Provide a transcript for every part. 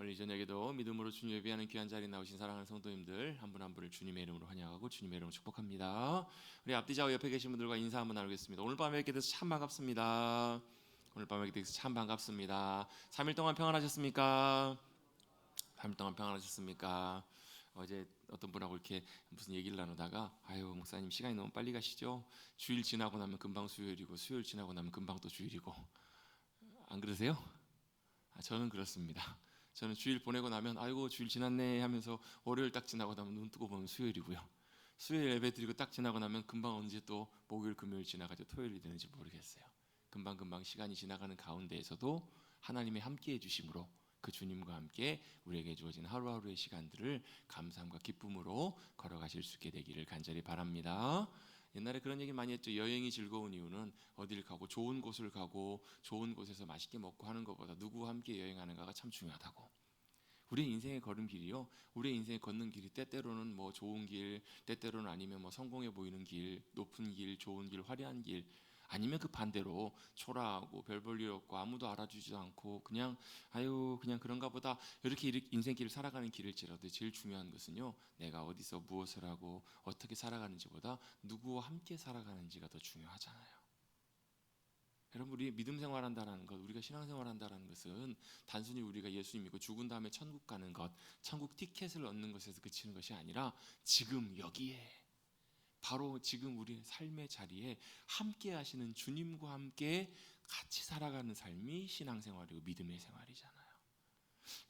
오늘 이 저녁에도 믿음으로 주님 예배하는 귀한 자리에 나오신 사랑하는 성도님들 한 분 한 분을 주님의 이름으로 환영하고 주님의 이름으로 축복합니다. 우리 앞뒤 좌우 옆에 계신 분들과 인사 한번 나누겠습니다. 오늘 밤에 뵙게 돼서 참 반갑습니다. 오늘 밤에 뵙게 돼서 참 반갑습니다. 3일 동안 평안하셨습니까? 3일 동안 평안하셨습니까? 어제 어떤 분하고 이렇게 무슨 얘기를 나누다가 아유 목사님 시간이 너무 빨리 가시죠? 주일 지나고 나면 금방 수요일이고 수요일 지나고 나면 금방 또 주일이고 안 그러세요? 저는 그렇습니다. 저는 주일 보내고 나면 아이고 주일 지났네 하면서 월요일 딱 지나고 나면 눈 뜨고 보면 수요일이고요. 수요일 예배 드리고 딱 지나고 나면 금방 언제 또 목요일 금요일 지나가지고 토요일이 되는지 모르겠어요. 금방금방 시간이 지나가는 가운데에서도 하나님의 함께해 주심으로 그 주님과 함께 우리에게 주어진 하루하루의 시간들을 감사함과 기쁨으로 걸어가실 수 있게 되기를 간절히 바랍니다. 옛날에 그런 얘기 많이 했죠. 여행이 즐거운 이유는 어딜 가고 좋은 곳을 가고 좋은 곳에서 맛있게 먹고 하는 것보다 누구와 함께 여행하는가가 참 중요하다고. 우리의 인생의 걸음길이요, 우리의 인생에 걷는 길이 때때로는 뭐 좋은 길, 때때로는 아니면 뭐 성공해 보이는 길, 높은 길, 좋은 길, 화려한 길, 아니면 그 반대로 초라하고 별 볼 일 없고 아무도 알아주지도 않고 그냥 아유 그냥 그런가 보다 이렇게 인생길을 살아가는 길일지라도 제일 중요한 것은요, 내가 어디서 무엇을 하고 어떻게 살아가는지보다 누구와 함께 살아가는지가 더 중요하잖아요. 여러분, 우리 믿음 생활한다는 것, 우리가 신앙생활한다는 것은 단순히 우리가 예수 믿고 죽은 다음에 천국 가는 것, 천국 티켓을 얻는 것에서 그치는 것이 아니라 지금 여기에 바로 지금 우리의 삶의 자리에 함께 하시는 주님과 함께 같이 살아가는 삶이 신앙생활이고 믿음의 생활이잖아요.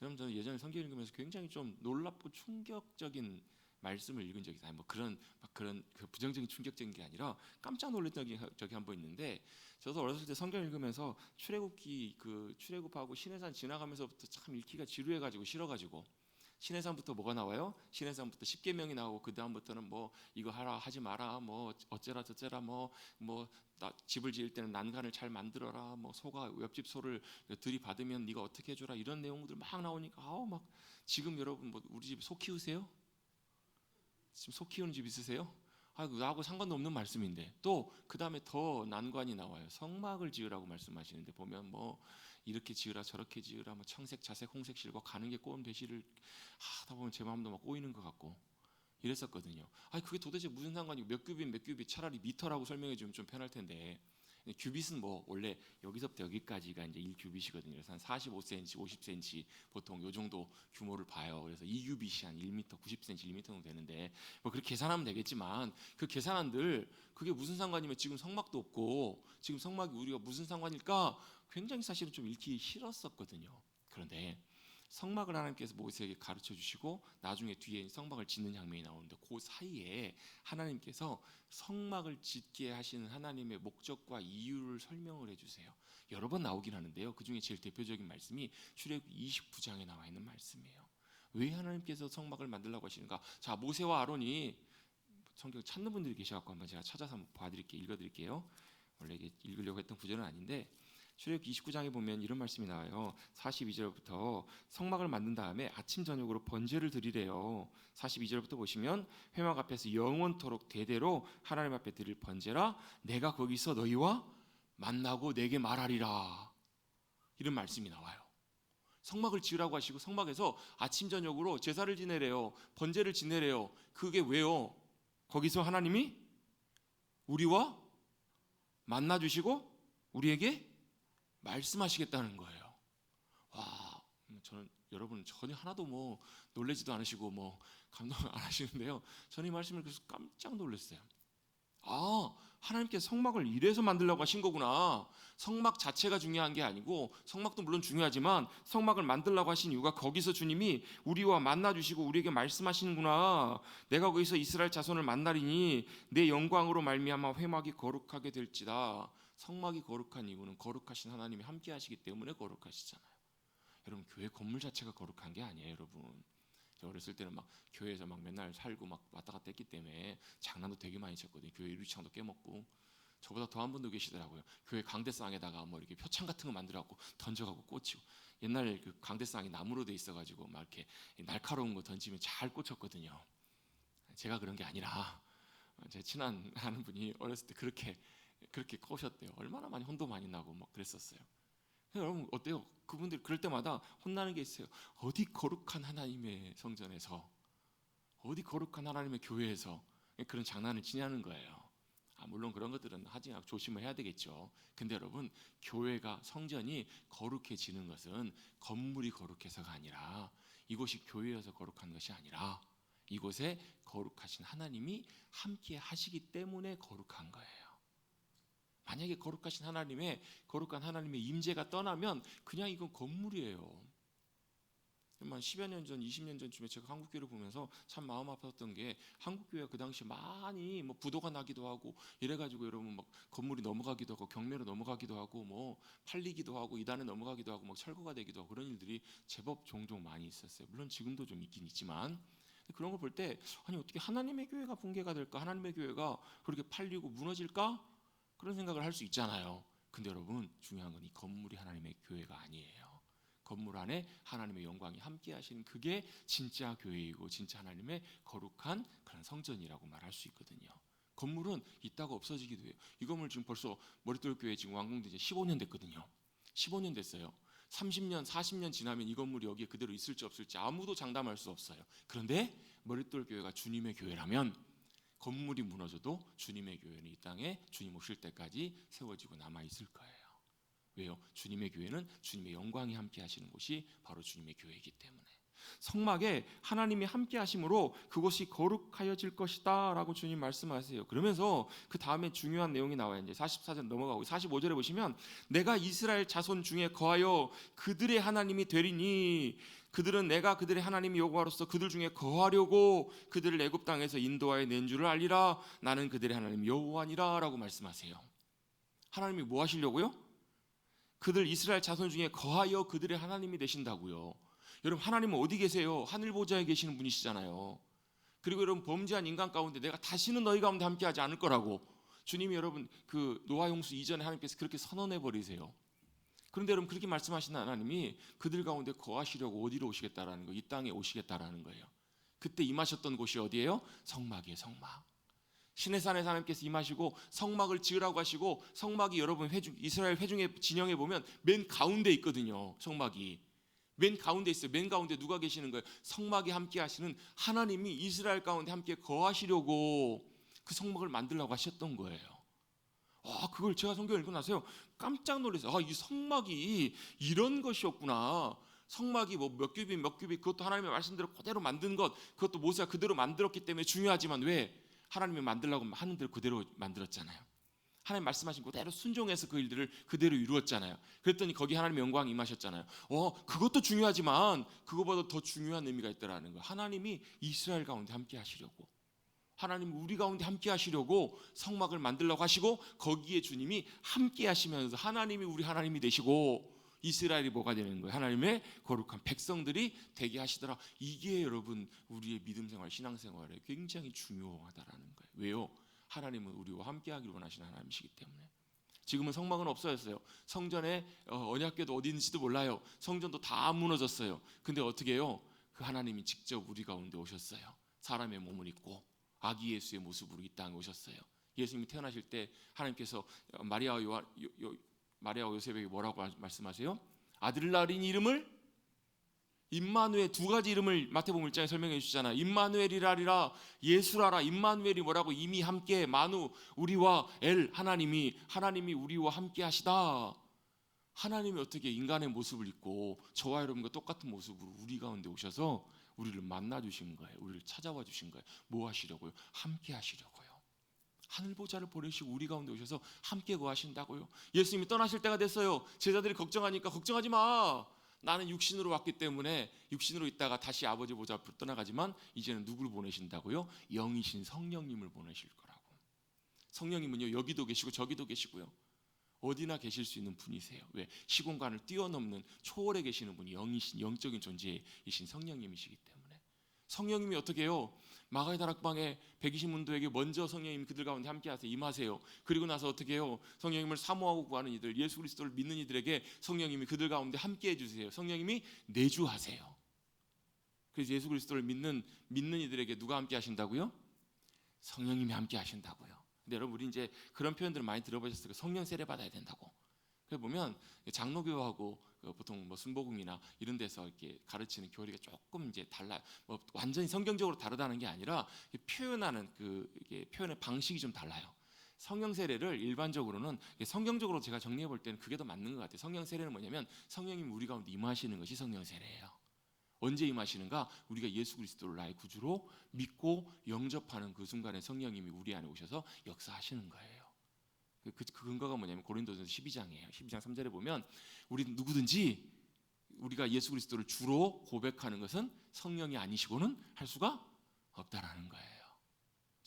여러분, 저는 예전에 성경 읽으면서 굉장히 좀 놀랍고 충격적인 말씀을 읽은 적이 있어요. 뭐 그런 그 부정적인 충격적인 게 아니라 깜짝 놀랐던 적이 한 번 있는데, 저도 어렸을 때 성경 읽으면서 출애굽기 그 출애굽하고 시내산 지나가면서부터 참 읽기가 지루해가지고 싫어가지고 시내산부터 뭐가 나와요? 시내산부터 십계명이 나오고 그 다음부터는 뭐 이거 하라 하지 마라 뭐 어째라 저째라 뭐 집을 지을 때는 난간을 잘 만들어라 뭐 소가 옆집 소를 들이받으면 네가 어떻게 해줘라 이런 내용들 막 나오니까 아우 막 지금 여러분 뭐 우리 집 소 키우세요? 지금 소 키우는 집 있으세요? 나하고 상관도 없는 말씀인데 또 그 다음에 더 난관이 나와요. 성막을 지으라고 말씀하시는데 보면 뭐 이렇게 지으라 저렇게 지으라 뭐 청색 자색 홍색 실과 가는 게 꼬움 되시를 하다 보면 제 마음도 막 꼬이는 것 같고 이랬었거든요. 그게 도대체 무슨 상관이고 몇 큐빗 몇 큐빗 차라리 미터라고 설명해 주면 좀 편할 텐데 큐빗은 뭐 원래 여기서부터 여기까지가 이제 1큐빗이거든요. 그래서 한 45cm, 50cm 보통 요 정도 규모를 봐요. 그래서 2큐빗이 한 1m, 90cm, 1m 정도 되는데 뭐 그렇게 계산하면 되겠지만 그 계산한들 그게 무슨 상관이면 지금 성막도 없고 지금 성막이 우리가 무슨 상관일까? 굉장히 사실은 좀 읽기 싫었었거든요. 그런데 성막을 하나님께서 모세에게 가르쳐 주시고 나중에 뒤에 성막을 짓는 장면이 나오는데 그 사이에 하나님께서 성막을 짓게 하시는 하나님의 목적과 이유를 설명을 해주세요. 여러 번 나오긴 하는데요, 그 중에 제일 대표적인 말씀이 출애굽기 29장에 나와 있는 말씀이에요. 왜 하나님께서 성막을 만들라고 하시는가? 자, 모세와 아론이 성경 찾는 분들이 계셔갖고 한번 제가 찾아서 한번 봐드릴게요. 읽어드릴게요. 원래 이게 읽으려고 했던 구절은 아닌데 출애굽기 29장에 보면 이런 말씀이 나와요. 42절부터 성막을 만든 다음에 아침 저녁으로 번제를 드리래요. 42절부터 보시면 회막 앞에서 영원토록 대대로 하나님 앞에 드릴 번제라 내가 거기서 너희와 만나고 내게 말하리라, 이런 말씀이 나와요. 성막을 지으라고 하시고 성막에서 아침 저녁으로 제사를 지내래요. 번제를 지내래요. 그게 왜요? 거기서 하나님이 우리와 만나 주시고 우리에게 말씀하시겠다는 거예요. 와, 저는 여러분 전혀 하나도 뭐 놀라지도 않으시고 뭐 감동 안 하시는데요, 저는 이 말씀을 그래서 깜짝 놀랐어요. 하나님께 성막을 이래서 만들려고 하신 거구나. 성막 자체가 중요한 게 아니고 성막도 물론 중요하지만 성막을 만들려고 하신 이유가 거기서 주님이 우리와 만나 주시고 우리에게 말씀하시는구나. 내가 거기서 이스라엘 자손을 만나리니 내 영광으로 말미암아 회막이 거룩하게 될지다. 성막이 거룩한 이유는 거룩하신 하나님이 함께 하시기 때문에 거룩하시잖아요. 여러분, 교회 건물 자체가 거룩한 게 아니에요. 여러분, 저 어렸을 때는 막 교회에서 막 맨날 살고 막 왔다 갔다 했기 때문에 장난도 되게 많이 쳤거든요. 교회 유리창도 깨먹고. 저보다 더한 분도 계시더라고요. 교회 강대상에다가 뭐 이렇게 표창 같은 거 만들어갖고 던져갖고 꽂히고, 옛날에 그 강대상이 나무로 돼 있어가지고 막 이렇게 날카로운 거 던지면 잘 꽂혔거든요. 제가 그런 게 아니라 제 친한 아는 분이 어렸을 때 그렇게 꼬셨대요. 얼마나 많이 혼도 많이 나고 막 그랬었어요. 여러분 어때요? 그분들 그럴 때마다 혼나는 게 있어요. 어디 거룩한 하나님의 성전에서, 어디 거룩한 하나님의 교회에서 그런 장난을 치냐는 거예요. 물론 그런 것들은 하지 않고 조심을 해야 되겠죠. 근데 여러분, 교회가, 성전이 거룩해지는 것은 건물이 거룩해서가 아니라, 이곳이 교회여서 거룩한 것이 아니라 이곳에 거룩하신 하나님이 함께 하시기 때문에 거룩한 거예요. 만약에 거룩한 하나님의 임재가 떠나면 그냥 이건 건물이에요. 한 10여 년 전, 20년 전쯤에 제가 한국교회를 보면서 참 마음 아팠던 게, 한국교회가 그 당시 많이 부도가 나기도 하고 이래가지고 여러분 막 건물이 넘어가기도 하고 경매로 넘어가기도 하고 팔리기도 하고 이단에 넘어가기도 하고 철거가 되기도 하고 그런 일들이 제법 종종 많이 있었어요. 물론 지금도 좀 있긴 있지만, 그런 걸 볼 때 아니 어떻게 하나님의 교회가 붕괴가 될까? 하나님의 교회가 그렇게 팔리고 무너질까? 그런 생각을 할 수 있잖아요. 근데 여러분, 중요한 건 이 건물이 하나님의 교회가 아니에요. 건물 안에 하나님의 영광이 함께 하시는, 그게 진짜 교회이고 진짜 하나님의 거룩한 그런 성전이라고 말할 수 있거든요. 건물은 있다가 없어지기도 해요. 이 건물 지금 벌써 머릿돌 교회 지금 완공된 지 15년 됐거든요. 15년 됐어요. 30년, 40년 지나면 이 건물이 여기에 그대로 있을지 없을지 아무도 장담할 수 없어요. 그런데 머릿돌 교회가 주님의 교회라면 건물이 무너져도 주님의 교회는 이 땅에 주님 오실 때까지 세워지고 남아있을 거예요. 왜요? 주님의 교회는 주님의 영광이 함께 하시는 곳이 바로 주님의 교회이기 때문에. 성막에 하나님이 함께 하심으로 그곳이 거룩하여질 것이다 라고 주님 말씀하세요. 그러면서 그 다음에 중요한 내용이 나와요. 이제 44절 넘어가고 45절에 보시면, 내가 이스라엘 자손 중에 거하여 그들의 하나님이 되리니 그들은 내가 그들의 하나님 여호와로서 그들 중에 거하려고 그들을 애굽 땅에서 인도하여 낸 줄을 알리라. 나는 그들의 하나님 여호와니라 라고 말씀하세요. 하나님이 뭐 하시려고요? 그들 이스라엘 자손 중에 거하여 그들의 하나님이 되신다고요. 여러분, 하나님은 어디 계세요? 하늘 보좌에 계시는 분이시잖아요. 그리고 여러분, 범죄한 인간 가운데 내가 다시는 너희 가운데 함께하지 않을 거라고 주님이, 여러분 그 노아 홍수 이전에 하나님께서 그렇게 선언해 버리세요. 그런데 여러분, 그렇게 말씀하시는 하나님이 그들 가운데 거하시려고 어디로 오시겠다라는 거예요? 이 땅에 오시겠다라는 거예요. 그때 임하셨던 곳이 어디예요? 성막이에요. 성막. 시내산에서 하나님께서 임하시고 성막을 지으라고 하시고, 성막이 여러분 이스라엘 회중의 진영에 보면 맨 가운데 있거든요. 성막이 맨 가운데 있어요. 맨 가운데 누가 계시는 거예요? 성막에 함께 하시는 하나님이 이스라엘 가운데 함께 거하시려고 그 성막을 만들라고 하셨던 거예요. 그걸 제가 성경을 읽고 나서요 깜짝 놀랐어요. 이 성막이 이런 것이었구나. 성막이 몇 규빗 그것도 하나님의 말씀대로 그대로 만든 것, 그것도 모세가 그대로 만들었기 때문에 중요하지만, 왜? 하나님이 만들라고 하는 대로 그대로 만들었잖아요. 하나님 말씀하신 그대로 순종해서 그 일들을 그대로 이루었잖아요. 그랬더니 거기 하나님의 영광이 임하셨잖아요. 그것도 중요하지만 그거보다 더 중요한 의미가 있다라는 거예요. 하나님이 이스라엘 가운데 함께 하시려고, 하나님 우리 가운데 함께 하시려고 성막을 만들려고 하시고, 거기에 주님이 함께 하시면서 하나님이 우리 하나님이 되시고 이스라엘이 뭐가 되는 거예요? 하나님의 거룩한 백성들이 되게 하시더라. 이게 여러분 우리의 믿음 생활, 신앙 생활에 굉장히 중요하다라는 거예요. 왜요? 하나님은 우리와 함께 하기를 원하시는 하나님이시기 때문에. 지금은 성막은 없어졌어요. 성전에 언약궤도 어디 있는지도 몰라요. 성전도 다 무너졌어요. 근데 어떻게 해요? 그 하나님이 직접 우리 가운데 오셨어요. 사람의 몸을 입고 아기 예수의 모습으로 이 땅에 오셨어요. 예수님이 태어나실 때 하나님께서 마리아와 요셉에게 뭐라고 말씀하세요? 아들을 낳으리니 이름을 임마누엘, 두 가지 이름을 마태복음 1장에 설명해 주시잖아요. 임마누엘이라리라, 예수라라. 임마누엘이 뭐라고? 이미 함께, 마누, 우리와 하나님이 우리와 함께 하시다. 하나님이 어떻게 인간의 모습을 입고 저와 여러분과 똑같은 모습으로 우리 가운데 오셔서 우리를 만나 주신 거예요. 우리를 찾아와 주신 거예요. 뭐 하시려고요? 함께 하시려고요. 하늘 보좌를 보내시고 우리 가운데 오셔서 함께 거하신다고요. 예수님이 떠나실 때가 됐어요. 제자들이 걱정하니까, 걱정하지 마. 나는 육신으로 왔기 때문에 육신으로 있다가 다시 아버지 보좌 앞으로 떠나가지만 이제는 누구를 보내신다고요? 영이신 성령님을 보내실 거라고. 성령님은요, 여기도 계시고 저기도 계시고요, 어디나 계실 수 있는 분이세요. 왜? 시공간을 뛰어넘는 초월에 계시는 분이 영적인 존재이신 성령님이시기 때문에. 성령님이 어떻게 해요? 마가의 다락방에 120문도에게 먼저 성령님이 그들 가운데 함께 하세요. 임하세요. 그리고 나서 어떻게 해요? 성령님을 사모하고 구하는 이들, 예수 그리스도를 믿는 이들에게 성령님이 그들 가운데 함께 해주세요. 성령님이 내주하세요. 그래서 예수 그리스도를 믿는 이들에게 누가 함께 하신다고요? 성령님이 함께 하신다고요. 근데 여러분, 우리 이제 그런 표현들을 많이 들어보셨어요. 성령 세례 받아야 된다고. 그래 보면 장로교하고 보통 뭐 순복음이나 이런 데서 이렇게 가르치는 교리가 조금 이제 달라요. 뭐 완전히 성경적으로 다르다는 게 아니라 표현하는 이게 표현의 방식이 좀 달라요. 성령 세례를 일반적으로는 성경적으로 제가 정리해 볼 때는 그게 더 맞는 것 같아요. 성령 세례는 뭐냐면 성령님이 우리 가운데 임하시는 것이 성령 세례예요. 언제 임하시는가? 우리가 예수 그리스도를 나의 구주로 믿고 영접하는 그 순간에 성령님이 우리 안에 오셔서 역사하시는 거예요. 그 근거가 뭐냐면 고린도전서 12장이에요. 12장 3절에 보면 우리 누구든지 우리가 예수 그리스도를 주로 고백하는 것은 성령이 아니시고는 할 수가 없다라는 거예요.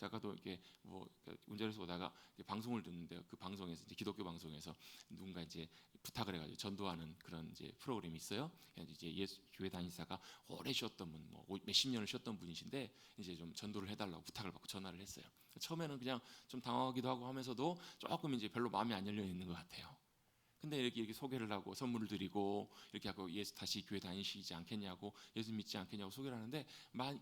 아까도 이렇게 뭐 운전해서 오다가 방송을 듣는데 그 방송에서 이제 기독교 방송에서 누군가 이제 부탁을 해가지고 전도하는 그런 이제 프로그램이 있어요. 이제 예수 교회 다니다가 오래 쉬었던 분, 뭐 몇십 년을 쉬었던 분이신데 이제 좀 전도를 해달라고 부탁을 받고 전화를 했어요. 처음에는 그냥 좀 당황하기도 하고 하면서도 조금 이제 별로 마음이 안 열려 있는 것 같아요. 근데 이렇게 소개를 하고 선물을 드리고 이렇게 하고 예수 다시 교회 다니시지 않겠냐고 예수 믿지 않겠냐고 소개를 하는데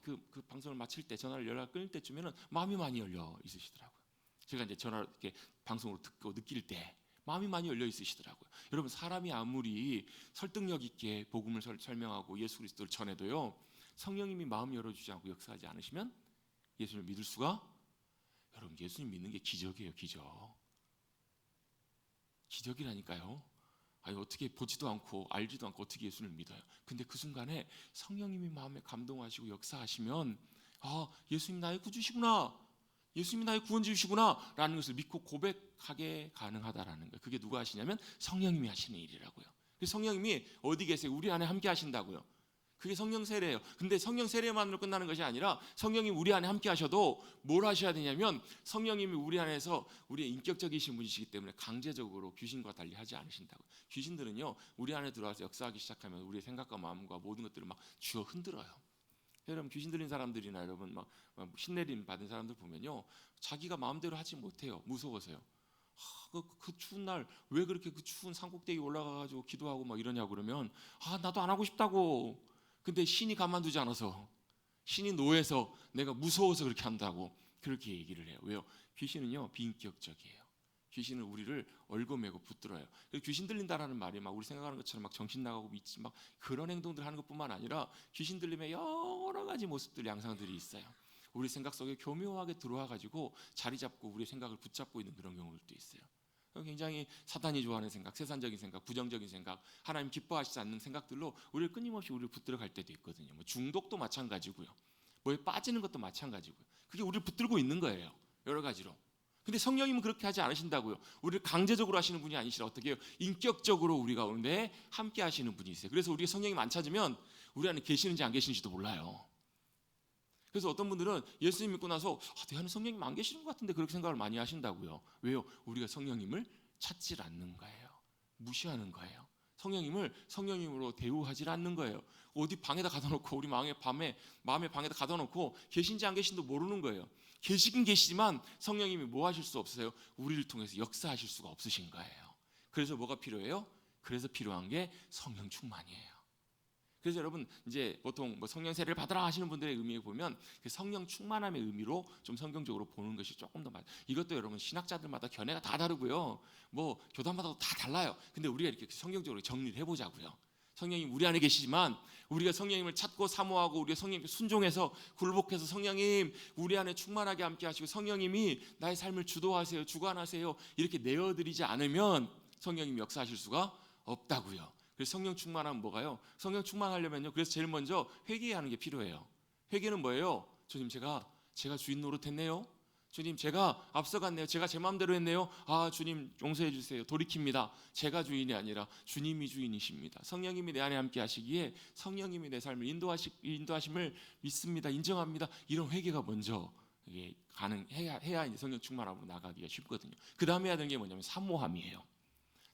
그 방송을 마칠 때 전화를 연락 끊을 때쯤에는 마음이 많이 열려 있으시더라고요. 제가 이제 전화를 이렇게 방송으로 듣고 느낄 때 마음이 많이 열려 있으시더라고요. 여러분 사람이 아무리 설득력 있게 복음을 설명하고 예수 그리스도를 전해도요 성령님이 마음 열어주지 않고 역사하지 않으시면 예수를 믿을 수가 여러분 예수님 믿는 게 기적이에요. 기적이라니까요. 아니 어떻게 보지도 않고 알지도 않고 어떻게 예수를 믿어요. 근데 그 순간에 성령님이 마음에 감동하시고 역사하시면 예수님 나의 구주시구나, 예수님이 나의 구원주시구나 라는 것을 믿고 고백하게 가능하다라는 거예요. 그게 누가 하시냐면 성령님이 하시는 일이라고요. 성령님이 어디 계세요? 우리 안에 함께 하신다고요. 그게 성령 세례예요. 근데 성령 세례만으로 끝나는 것이 아니라 성령님 우리 안에 함께 하셔도 뭘 하셔야 되냐면 성령님이 우리 안에서 우리의 인격적이신 분이시기 때문에 강제적으로 귀신과 달리 하지 않으신다고요. 귀신들은요 우리 안에 들어와서 역사하기 시작하면 우리의 생각과 마음과 모든 것들을 막 쥐어 흔들어요. 여러분 귀신 들린 사람들이나 여러분 막 신내림 받은 사람들 보면요 자기가 마음대로 하지 못해요. 무서워서요. 그 추운 날 왜 그렇게 그 추운 산꼭대기 올라가가지고 기도하고 막 이러냐고 그러면 나도 안 하고 싶다고. 근데 신이 가만두지 않아서 신이 노해서 내가 무서워서 그렇게 한다고 그렇게 얘기를 해요. 왜요? 귀신은요 비인격적이에요. 귀신은 우리를 얽어매고 붙들어요. 귀신 들린다라는 말이 막 우리 생각하는 것처럼 막 정신 나가고 미치 막 그런 행동들 하는 것뿐만 아니라 귀신 들림에 여러 가지 모습들 양상들이 있어요. 우리 생각 속에 교묘하게 들어와 가지고 자리 잡고 우리의 생각을 붙잡고 있는 그런 경우들도 있어요. 굉장히 사탄이 좋아하는 생각, 세상적인 생각, 부정적인 생각, 하나님 기뻐하시지 않는 생각들로 우리를 끊임없이 우리를 붙들어 갈 때도 있거든요. 뭐 중독도 마찬가지고요. 뭐에 빠지는 것도 마찬가지고요. 그게 우리를 붙들고 있는 거예요. 여러 가지로. 근데 성령님은 그렇게 하지 않으신다고요. 우리를 강제적으로 하시는 분이 아니시라 어떻게 해요? 인격적으로 우리 가운데 함께 하시는 분이세요. 그래서 우리가 성령님 안 찾으면 우리 안에 계시는지 안 계시는지도 몰라요. 그래서 어떤 분들은 예수님 믿고 나서 내 안에 성령님 안 계시는 것 같은데 그렇게 생각을 많이 하신다고요. 왜요? 우리가 성령님을 찾지 않는 거예요. 무시하는 거예요. 성령님을 성령님으로 대우하지 않는 거예요. 어디 방에다 가둬놓고 우리 마음의 방에다 가둬놓고 계신지 안 계신지도 모르는 거예요. 계시긴 계시지만 성령님이 뭐 하실 수 없어요? 우리를 통해서 역사하실 수가 없으신 거예요. 그래서 뭐가 필요해요? 그래서 필요한 게 성령 충만이에요. 그래서 여러분 이제 보통 뭐 성령 세례를 받으라 하시는 분들의 의미에 보면 그 성령 충만함의 의미로 좀 성경적으로 보는 것이 조금 더 많아요. 이것도 여러분 신학자들마다 견해가 다 다르고요. 뭐 교단마다도 다 달라요. 근데 우리가 이렇게 성경적으로 정리를 해보자고요. 성령님 우리 안에 계시지만 우리가 성령님을 찾고 사모하고 우리가 성령님께 순종해서 굴복해서 성령님 우리 안에 충만하게 함께 하시고 성령님이 나의 삶을 주도하세요, 주관하세요 이렇게 내어드리지 않으면 성령님이 역사하실 수가 없다고요. 그래서 성령 충만하면 뭐가요? 성령 충만하려면요. 그래서 제일 먼저 회개하는 게 필요해요. 회개는 뭐예요? 주님 제가 주인 노릇했네요. 주님 제가 앞서갔네요. 제가 제 마음대로 했네요. 주님 용서해 주세요. 돌이킵니다. 제가 주인이 아니라 주님이 주인이십니다. 성령님이 내 안에 함께 하시기에 성령님이 내 삶을 인도하심을 믿습니다. 인정합니다. 이런 회개가 먼저 이게 가능해야 이제 성령 충만함으로 나가기가 쉽거든요. 그 다음에 해야 되는 게 뭐냐면 사모함이에요.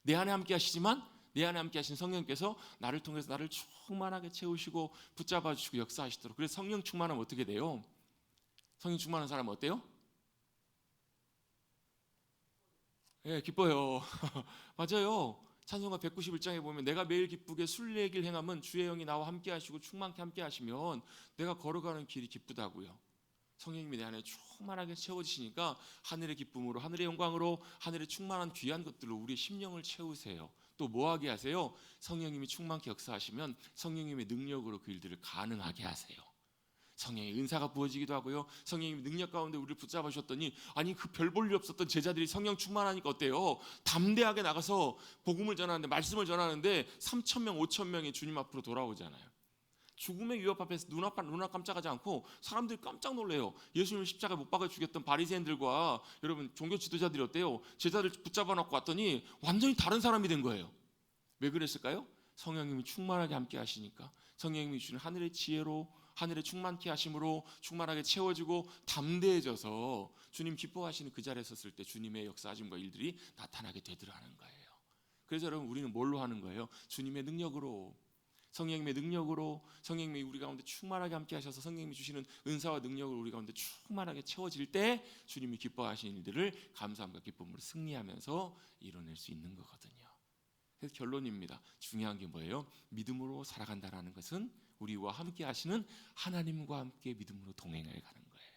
내 안에 함께 하시지만 내 안에 함께 하신 성령께서 나를 통해서 나를 충만하게 채우시고 붙잡아 주시고 역사하시도록. 그래서 성령 충만하면 어떻게 돼요? 성령 충만한 사람은 어때요? 기뻐요. 맞아요. 찬송가 191장에 보면 내가 매일 기쁘게 순례길 행함은 주의 영이 나와 함께 하시고 충만케 함께 하시면 내가 걸어가는 길이 기쁘다고요. 성령님이 내 안에 충만하게 채워지시니까 하늘의 기쁨으로, 하늘의 영광으로, 하늘의 충만한 귀한 것들로 우리의 심령을 채우세요. 또 뭐하게 하세요? 성령님이 충만케 역사하시면 성령님의 능력으로 그 일들을 가능하게 하세요. 성령의 은사가 부어지기도 하고요. 성령님이 능력 가운데 우리를 붙잡아 주셨더니, 아니 그 별 볼 일 없었던 제자들이 성령 충만하니까 어때요? 담대하게 나가서 복음을 전하는데, 말씀을 전하는데 3,000명 5,000명이 주님 앞으로 돌아오잖아요. 죽음의 위협 앞에서 눈 깜짝하지 않고 사람들이 깜짝 놀래요. 예수님을 십자가에 못 박아 죽였던 바리새인들과 여러분 종교 지도자들이 어때요? 제자들 붙잡아 놓고 왔더니 완전히 다른 사람이 된 거예요. 왜 그랬을까요? 성령님이 충만하게 함께 하시니까. 성령님이 주신 하늘의 지혜로, 하늘의 충만케 하심으로 충만하게 채워지고 담대해져서 주님 기뻐하시는 그 자리에 섰을 때 주님의 역사하심과 일들이 나타나게 되더라는 거예요. 그래서 여러분 우리는 뭘로 하는 거예요? 주님의 능력으로, 성령님의 능력으로, 성령님이 우리 가운데 충만하게 함께 하셔서 성령님이 주시는 은사와 능력을 우리 가운데 충만하게 채워질 때 주님이 기뻐하시는 일들을 감사함과 기쁨으로 승리하면서 이뤄낼 수 있는 거거든요. 그래서 결론입니다. 중요한 게 뭐예요? 믿음으로 살아간다는 것은 우리와 함께 하시는 하나님과 함께 믿음으로 동행해 가는 거예요.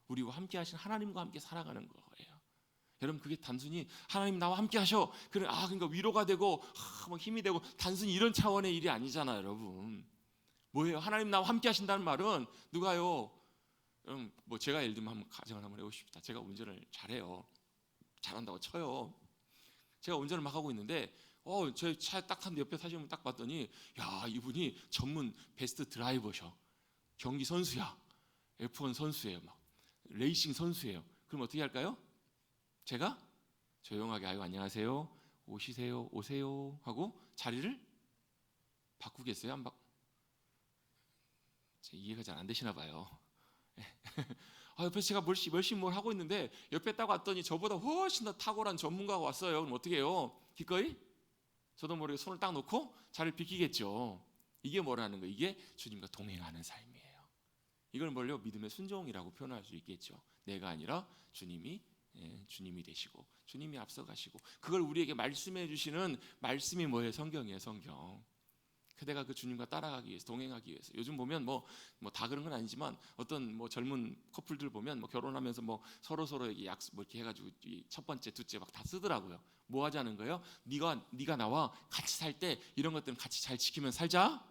우리와 함께 하시는 하나님과 함께 살아가는 거예요. 여러분 그게 단순히 하나님 나와 함께 하셔, 그러니까 위로가 되고 막 힘이 되고 단순히 이런 차원의 일이 아니잖아요. 여러분 뭐예요? 하나님 나와 함께 하신다는 말은 누가요? 뭐 제가 예를 들면 한번 가정을 한번 해보십시다. 제가 운전을 잘해요. 잘한다고 쳐요. 제가 운전을 막 하고 있는데 제 차에 딱 탔는데 옆에 타시는 분 딱 봤더니, 야 이분이 전문 베스트 드라이버셔, 경기 선수야, F1 선수예요, 막 레이싱 선수예요. 그럼 어떻게 할까요? 제가 조용하게 아유 안녕하세요, 오세요 하고 자리를 바꾸겠어요? 안 바... 이해가 잘 안 되시나 봐요. 옆에서 제가 열심히 뭘 하고 있는데 옆에 딱 왔더니 저보다 훨씬 더 탁월한 전문가가 왔어요. 그럼 어떻게 해요? 기꺼이? 저도 모르게 손을 딱 놓고 자리를 비키겠죠. 이게 뭐라는 거예요? 이게 주님과 동행하는 삶이에요. 이걸 뭘요? 믿음의 순종이라고 표현할 수 있겠죠. 내가 아니라 주님이 되시고 주님이 앞서가시고, 그걸 우리에게 말씀해 주시는 말씀이 뭐예요? 성경이에요. 성경. 그대가 그 주님과 따라가기 위해서, 동행하기 위해서. 요즘 보면 뭐 다 그런 건 아니지만 어떤 뭐 젊은 커플들 보면 뭐 결혼하면서 뭐 서로에게 약속 뭐 이렇게 해가지고 첫 번째, 둘째 막 다 쓰더라고요. 뭐 하자는 거예요? 네가 나와 같이 살 때 이런 것들은 같이 잘 지키면 살자.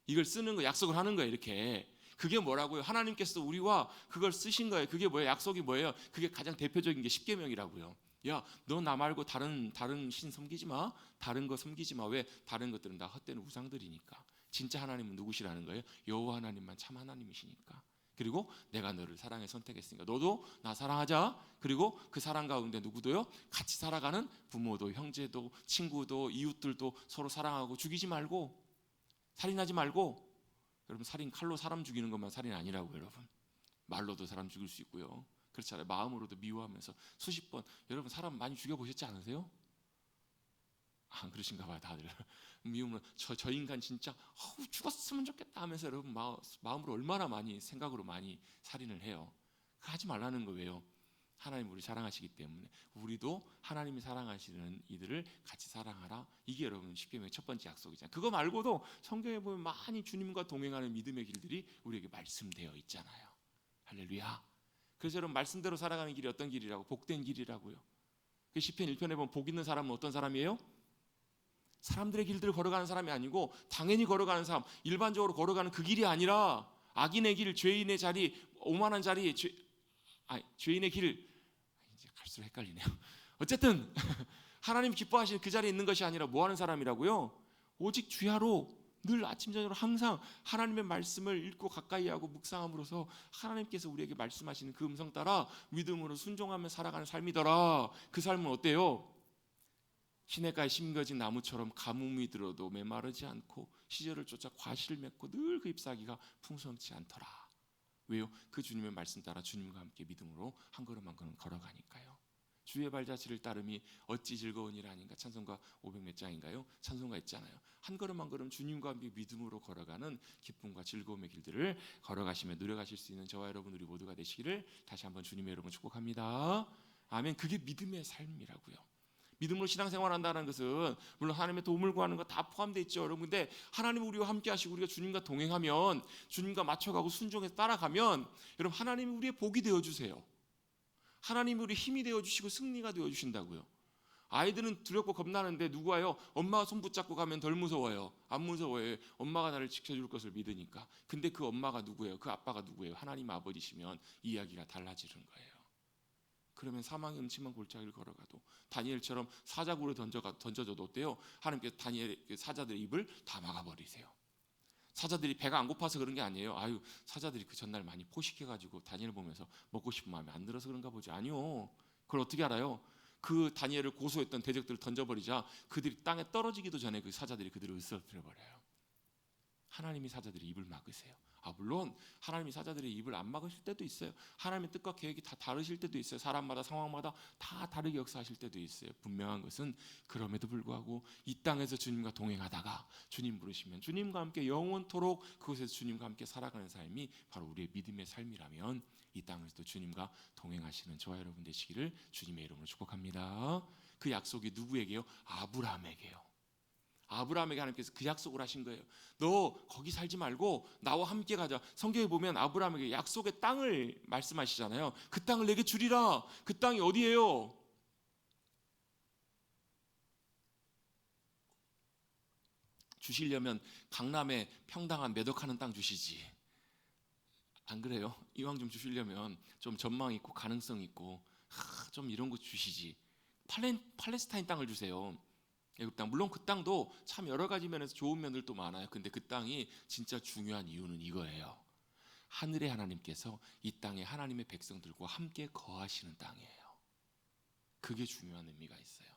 이걸 쓰는 거, 약속을 하는 거예요. 이렇게. 그게 뭐라고요? 하나님께서 우리와 그걸 쓰신 거예요. 그게 뭐예요? 약속이 뭐예요? 그게 가장 대표적인 게 십계명이라고요. 야, 너 나 말고 다른 신 섬기지 마. 다른 거 섬기지 마. 왜? 다른 것들은 다 헛된 우상들이니까. 진짜 하나님은 누구시라는 거예요? 여호와 하나님만 참 하나님이시니까. 그리고 내가 너를 사랑해 선택했으니까 너도 나 사랑하자. 그리고 그 사랑 가운데 누구도요? 같이 살아가는 부모도, 형제도, 친구도, 이웃들도 서로 사랑하고, 죽이지 말고, 살인하지 말고. 여러분 살인, 칼로 사람 죽이는 것만 살인 아니라고요. 여러분 말로도 사람 죽일 수 있고요. 그렇잖아요. 마음으로도 미워하면서 수십 번. 여러분 사람 많이 죽여보셨지 않으세요? 안 그러신가 봐요 다들. 미우면 저 인간 진짜 죽었으면 좋겠다 하면서 여러분 마음으로 얼마나 많이, 생각으로 많이 살인을 해요. 하지 말라는 거예요. 하나님 우리 사랑하시기 때문에 우리도 하나님이 사랑하시는 이들을 같이 사랑하라. 이게 여러분 십계명의 첫 번째 약속이잖아요. 그거 말고도 성경에 보면 많이 주님과 동행하는 믿음의 길들이 우리에게 말씀되어 있잖아요. 할렐루야. 그래서 여러분 말씀대로 살아가는 길이 어떤 길이라고? 복된 길이라고요. 그 시편 1편에 보면 복 있는 사람은 어떤 사람이에요? 사람들의 길들을 걸어가는 사람이 아니고 당연히 걸어가는 사람, 일반적으로 걸어가는 그 길이 아니라 악인의 길, 죄인의 자리, 오만한 자리, 죄인의 길, 이제 갈수록 헷갈리네요. 어쨌든 하나님 기뻐하시는 그 자리에 있는 것이 아니라 뭐 하는 사람이라고요? 오직 주야로 늘 아침 저녁으로 항상 하나님의 말씀을 읽고 가까이 하고 묵상함으로써 하나님께서 우리에게 말씀하시는 그 음성 따라 믿음으로 순종하며 살아가는 삶이더라. 그 삶은 어때요? 시냇가에 심겨진 나무처럼 가뭄이 들어도 메마르지 않고 시절을 쫓아 과실을 맺고 늘 그 잎사귀가 풍성치 않더라. 왜요? 그 주님의 말씀 따라 주님과 함께 믿음으로 한 걸음 한 걸음 걸어가니까요. 주의 발자취를 따름이 어찌 즐거운 일 아닌가. 찬송가 500몇 장인가요? 찬송가 있잖아요. 한 걸음 한 걸음 주님과 함께 믿음으로 걸어가는 기쁨과 즐거움의 길들을 걸어가시며 누려가실 수 있는 저와 여러분 우리 모두가 되시기를 다시 한번 주님의 이름으로 축복합니다. 아멘. 그게 믿음의 삶이라고요. 믿음으로 신앙생활한다는 것은 물론 하나님의 도움을 구하는 거 다 포함되어 있죠, 여러분. 근데 하나님 우리와 함께 하시고 우리가 주님과 동행하면, 주님과 맞춰가고 순종해서 따라가면, 여러분 하나님이 우리의 복이 되어주세요. 하나님이 우리 힘이 되어주시고 승리가 되어주신다고요. 아이들은 두렵고 겁나는데 누구와요? 엄마가 손 붙잡고 가면 덜 무서워요. 안 무서워요. 엄마가 나를 지켜줄 것을 믿으니까. 근데 그 엄마가 누구예요? 그 아빠가 누구예요? 하나님 아버지시면 이야기가 달라지는 거예요. 그러면 사망의 음침한 골짜기를 걸어가도 다니엘처럼 사자굴에 던져줘도 어때요? 하나님께서 다니엘 사자들의 입을 다 막아버리세요. 사자들이 배가 안 고파서 그런 게 아니에요. 아유, 사자들이 그 전날 많이 포식해가지고 다니엘 보면서 먹고 싶은 마음이 안 들어서 그런가 보지. 아니요. 그걸 어떻게 알아요? 그 다니엘을 고소했던 대적들을 던져버리자 그들이 땅에 떨어지기도 전에 그 사자들이 그들을 으스러뜨려버려요. 하나님이 사자들의 입을 막으세요. 물론 하나님이 사자들의 입을 안 막으실 때도 있어요. 하나님의 뜻과 계획이 다 다르실 때도 있어요. 사람마다 상황마다 다 다르게 역사하실 때도 있어요. 분명한 것은 그럼에도 불구하고 이 땅에서 주님과 동행하다가 주님 부르시면 주님과 함께 영원토록 그곳에서 주님과 함께 살아가는 삶이 바로 우리의 믿음의 삶이라면 이 땅에서도 주님과 동행하시는 저와 여러분 되시기를 주님의 이름으로 축복합니다. 그 약속이 누구에게요? 아브라함에게요. 아브라함에게 하나님께서 그 약속을 하신 거예요. 너 거기 살지 말고 나와 함께 가자. 성경에 보면 아브라함에게 약속의 땅을 말씀하시잖아요. 그 땅을 내게 주리라. 그 땅이 어디예요? 주시려면 강남에 평당한 매덕하는 땅 주시지. 안 그래요? 이왕 좀 주시려면 좀 전망 있고 가능성 있고 좀 이런 거 주시지. 팔레스타인 땅을 주세요. 애굽 땅. 물론 그 땅도 참 여러 가지 면에서 좋은 면들도 많아요. 근데 그 땅이 진짜 중요한 이유는 이거예요. 하늘의 하나님께서 이 땅에 하나님의 백성들과 함께 거하시는 땅이에요. 그게 중요한 의미가 있어요.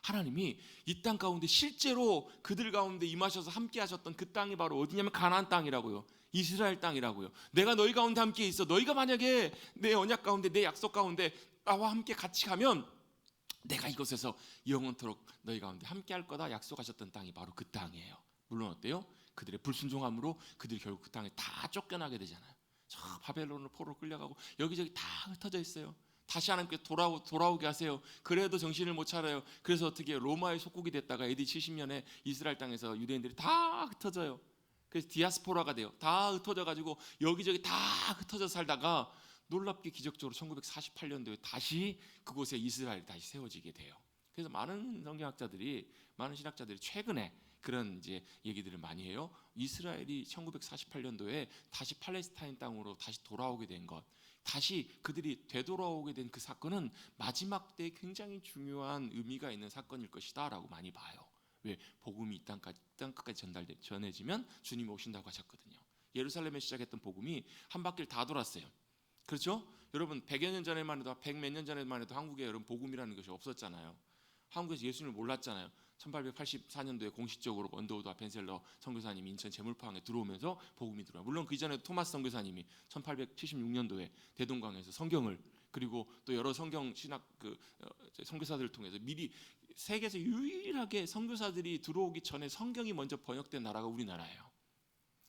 하나님이 이 땅 가운데 실제로 그들 가운데 임하셔서 함께 하셨던 그 땅이 바로 어디냐면 가나안 땅이라고요. 이스라엘 땅이라고요. 내가 너희 가운데 함께 있어. 너희가 만약에 내 언약 가운데 내 약속 가운데 나와 함께 같이 가면 내가 이곳에서 영원토록 너희 가운데 함께 할 거다 약속하셨던 땅이 바로 그 땅이에요. 물론 어때요? 그들의 불순종함으로 그들이 결국 그 땅에 다 쫓겨나게 되잖아요. 저 바벨론으로 포로로 끌려가고 여기저기 다 흩어져 있어요. 다시 하나님께 돌아오게 하세요. 그래도 정신을 못 차려요. 그래서 어떻게 로마의 속국이 됐다가 AD 70년에 이스라엘 땅에서 유대인들이 다 흩어져요. 그래서 디아스포라가 돼요. 다 흩어져 가지고 여기저기 다 흩어져 살다가 놀랍게 기적적으로 1948년도에 다시 그곳에 이스라엘이 다시 세워지게 돼요. 그래서 많은 성경학자들이, 많은 신학자들이 최근에 그런 이제 얘기들을 많이 해요. 이스라엘이 1948년도에 다시 팔레스타인 땅으로 다시 돌아오게 된 것, 다시 그들이 되돌아오게 된 그 사건은 마지막 때에 굉장히 중요한 의미가 있는 사건일 것이다라고 많이 봐요. 왜? 복음이 이 땅까지 전해지면 주님이 오신다고 하셨거든요. 예루살렘에 시작했던 복음이 한 바퀴를 다 돌았어요. 그렇죠? 여러분 100여 년 전에만 해도 100 몇 년 전에만 해도 한국에 여러분 복음이라는 것이 없었잖아요. 한국에서 예수님을 몰랐잖아요. 1884년도에 공식적으로 언더우드 아펜셀러 선교사님이 인천 제물포항에 들어오면서 복음이 들어와요. 물론 그 이전에 토마스 선교사님이 1876년도에 대동강에서 성경을, 그리고 또 여러 성경 신학 선교사들을 통해서 미리 세계에서 유일하게 선교사들이 들어오기 전에 성경이 먼저 번역된 나라가 우리나라예요.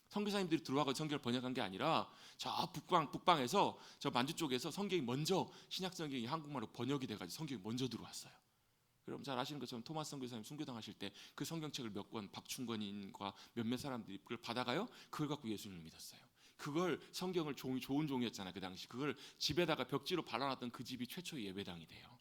선교사님들이 들어와서 성경을 번역한 게 아니라 저 북방에서 저 만주 쪽에서 성경이 먼저, 신약 성경이 한국말로 번역이 돼가지고 성경이 먼저 들어왔어요. 여러분 잘 아시는 것처럼 토마스 선교사님 순교당하실 때 그 성경책을 몇 권 박충건인과 몇몇 사람들이 그걸 받아가요. 그걸 갖고 예수님을 믿었어요. 그걸 성경을 좋은 종이었잖아요. 그 당시 그걸 집에다가 벽지로 발라놨던 그 집이 최초의 예배당이 돼요.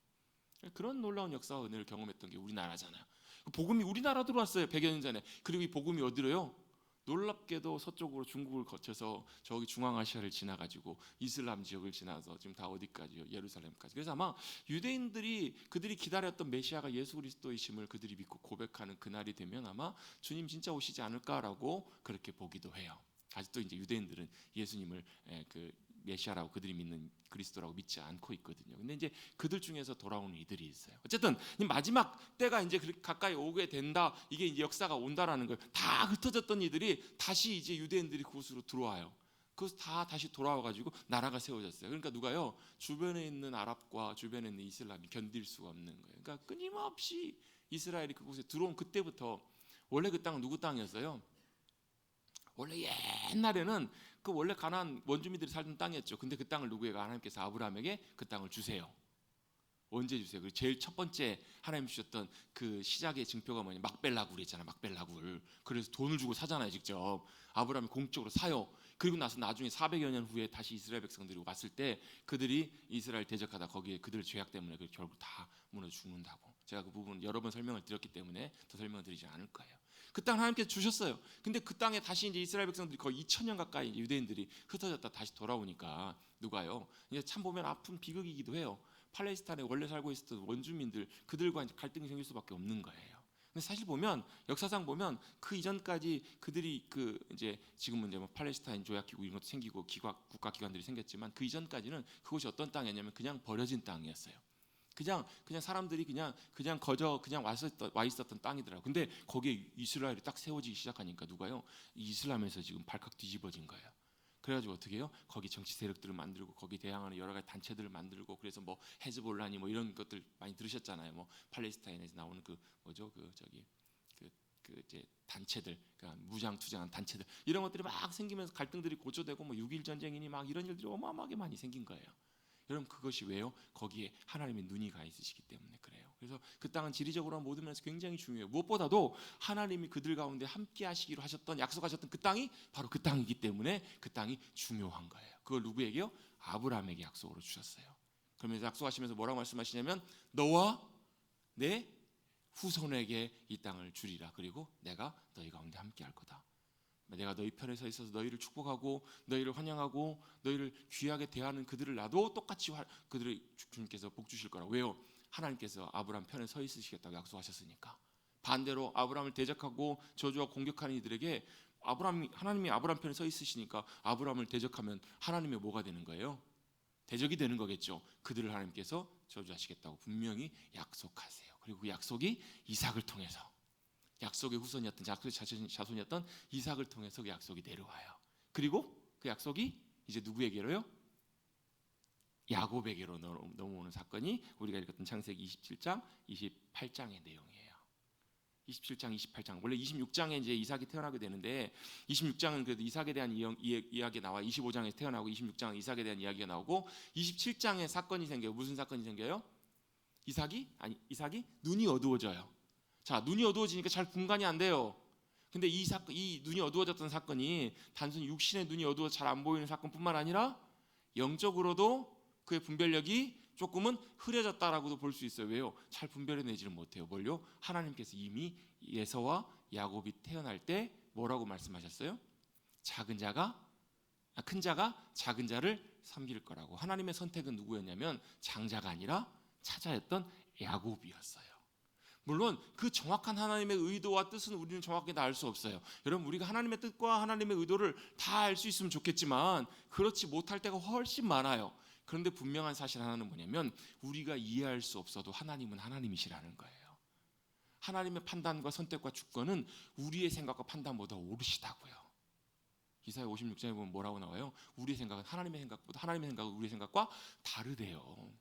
그런 놀라운 역사와 은혜를 경험했던 게 우리나라잖아요. 복음이 우리나라 들어왔어요. 100여 년 전에. 그리고 이 복음이 어디로요? 놀랍게도 서쪽으로 중국을 거쳐서 저기 중앙아시아를 지나가지고 이슬람 지역을 지나서 지금 다 어디까지요? 예루살렘까지. 그래서 아마 유대인들이 그들이 기다렸던 메시아가 예수 그리스도이심을 그들이 믿고 고백하는 그날이 되면 아마 주님 진짜 오시지 않을까라고 그렇게 보기도 해요. 아직도 이제 유대인들은 예수님을 그 메시아라고 그들이 믿는 그리스도라고 믿지 않고 있거든요. 근데 이제 그들 중에서 돌아오는 이들이 있어요. 어쨌든 마지막 때가 이제 가까이 오게 된다. 이게 이제 역사가 온다라는 거예요. 다 흩어졌던 이들이 다시 이제 유대인들이 그곳으로 들어와요. 그래서 다 다시 돌아와가지고 나라가 세워졌어요. 그러니까 누가요? 주변에 있는 아랍과 주변에 있는 이슬람이 견딜 수가 없는 거예요. 그러니까 끊임없이 이스라엘이 그곳에 들어온 그때부터, 원래 그 땅은 누구 땅이었어요? 원래 옛날에는 그 원래 가나안 원주민들이 살던 땅이었죠. 근데 그 땅을 누구에게? 하나님께서 아브라함에게 그 땅을 주세요. 언제 주세요? 그 제일 첫 번째 하나님 주셨던 그 시작의 증표가 뭐냐? 막벨라굴이 있잖아. 막벨라굴. 그래서 돈을 주고 사잖아요, 직접. 아브라함이 공적으로 사요. 그리고 나서 나중에 400여 년 후에 다시 이스라엘 백성들이 왔을 때 그들이 이스라엘 대적하다 거기에 그들의 죄악 때문에 결국 다 무너져 죽는다고. 제가 그 부분 여러 번 설명을 드렸기 때문에 더 설명을 드리지 않을 거예요. 그 땅 하나님께서 주셨어요. 근데 그 땅에 다시 이제 이스라엘 백성들이 거의 2000년 가까이 유대인들이 흩어졌다 다시 돌아오니까 누가요? 이제 참 보면 아픈 비극이기도 해요. 팔레스타인에 원래 살고 있었던 원주민들 그들과 이제 갈등이 생길 수밖에 없는 거예요. 근데 사실 보면 역사상 보면 그 이전까지 그들이 그 이제 지금은 이제 뭐 팔레스타인 조약기구 이런 것도 생기고 국가 기관들이 생겼지만 그 이전까지는 그곳이 어떤 땅이었냐면 그냥 버려진 땅이었어요. 그냥 사람들이 그냥 와 있었던 땅이더라고요. 근데 거기에 이스라엘이 딱 세워지기 시작하니까 누가요? 이슬람에서 지금 발칵 뒤집어진 거예요. 그래가지고 어떻게 해요? 거기 정치 세력들을 만들고 거기 대항하는 여러 가지 단체들을 만들고 그래서 뭐 헤즈볼라니 뭐 이런 것들 많이 들으셨잖아요. 뭐 팔레스타인에서 나오는 그 뭐죠? 그 이제 단체들, 그러니까 무장 투쟁한 단체들 이런 것들이 막 생기면서 갈등들이 고조되고 뭐 6.1 전쟁이니 막 이런 일들이 어마어마하게 많이 생긴 거예요. 여러분 그것이 왜요? 거기에 하나님의 눈이 가 있으시기 때문에 그래요. 그래서 그 땅은 지리적으로 모든 면에서 굉장히 중요해요. 무엇보다도 하나님이 그들 가운데 함께 하시기로 하셨던 약속하셨던 그 땅이 바로 그 땅이기 때문에 그 땅이 중요한 거예요. 그걸 누구에게요? 아브라함에게 약속으로 주셨어요. 그러면서 약속하시면서 뭐라고 말씀하시냐면 너와 내 후손에게 이 땅을 주리라. 그리고 내가 너희 가운데 함께 할 거다. 내가 너희 편에 서 있어서 너희를 축복하고 너희를 환영하고 너희를 귀하게 대하는 그들을 나도 똑같이 그들을 주님께서 복 주실 거라. 왜요? 하나님께서 아브라함 편에 서 있으시겠다고 약속하셨으니까. 반대로 아브라함을 대적하고 저주와 공격하는 이들에게 하나님이 아브라함 편에 서 있으시니까 아브라함을 대적하면 하나님의 뭐가 되는 거예요? 대적이 되는 거겠죠. 그들을 하나님께서 저주하시겠다고 분명히 약속하세요. 그리고 그 약속이 이삭을 통해서 약속의 후손이었던 약속의 자손이었던 이삭을 통해서 그 약속이 내려와요. 그리고 그 약속이 이제 누구에게로요? 야곱에게로 넘어오는 사건이 우리가 읽었던 창세기 27장, 28장의 내용이에요. 27장, 28장. 원래 26장에 이제 이삭이 태어나게 되는데 26장은 그래도 이삭에 대한 이야기 나와 25장에서 태어나고 26장은 이삭에 대한 이야기가 나오고 27장에 사건이 생겨요. 무슨 사건이 생겨요? 이삭이 눈이 어두워져요. 자, 눈이 어두워지니까 잘 분간이 안 돼요. 근데 이 눈이 어두워졌던 사건이 단순히 육신의 눈이 어두워서 잘 안 보이는 사건뿐만 아니라 영적으로도 그의 분별력이 조금은 흐려졌다라고도 볼 수 있어요. 왜요? 잘 분별해내지를 못해요. 뭘요? 하나님께서 이미 에서와 야곱이 태어날 때 뭐라고 말씀하셨어요? 큰 자가 작은 자를 섬길 거라고. 하나님의 선택은 누구였냐면 장자가 아니라 차자였던 야곱이었어요. 물론 그 정확한 하나님의 의도와 뜻은 우리는 정확히 다 알 수 없어요. 여러분 우리가 하나님의 뜻과 하나님의 의도를 다 알 수 있으면 좋겠지만 그렇지 못할 때가 훨씬 많아요. 그런데 분명한 사실 하나는 뭐냐면 우리가 이해할 수 없어도 하나님은 하나님이시라는 거예요. 하나님의 판단과 선택과 주권은 우리의 생각과 판단보다 오르시다고요. 이사야 56장에 보면 뭐라고 나와요? 우리의 생각은 하나님의 생각은 우리의 생각과 다르대요.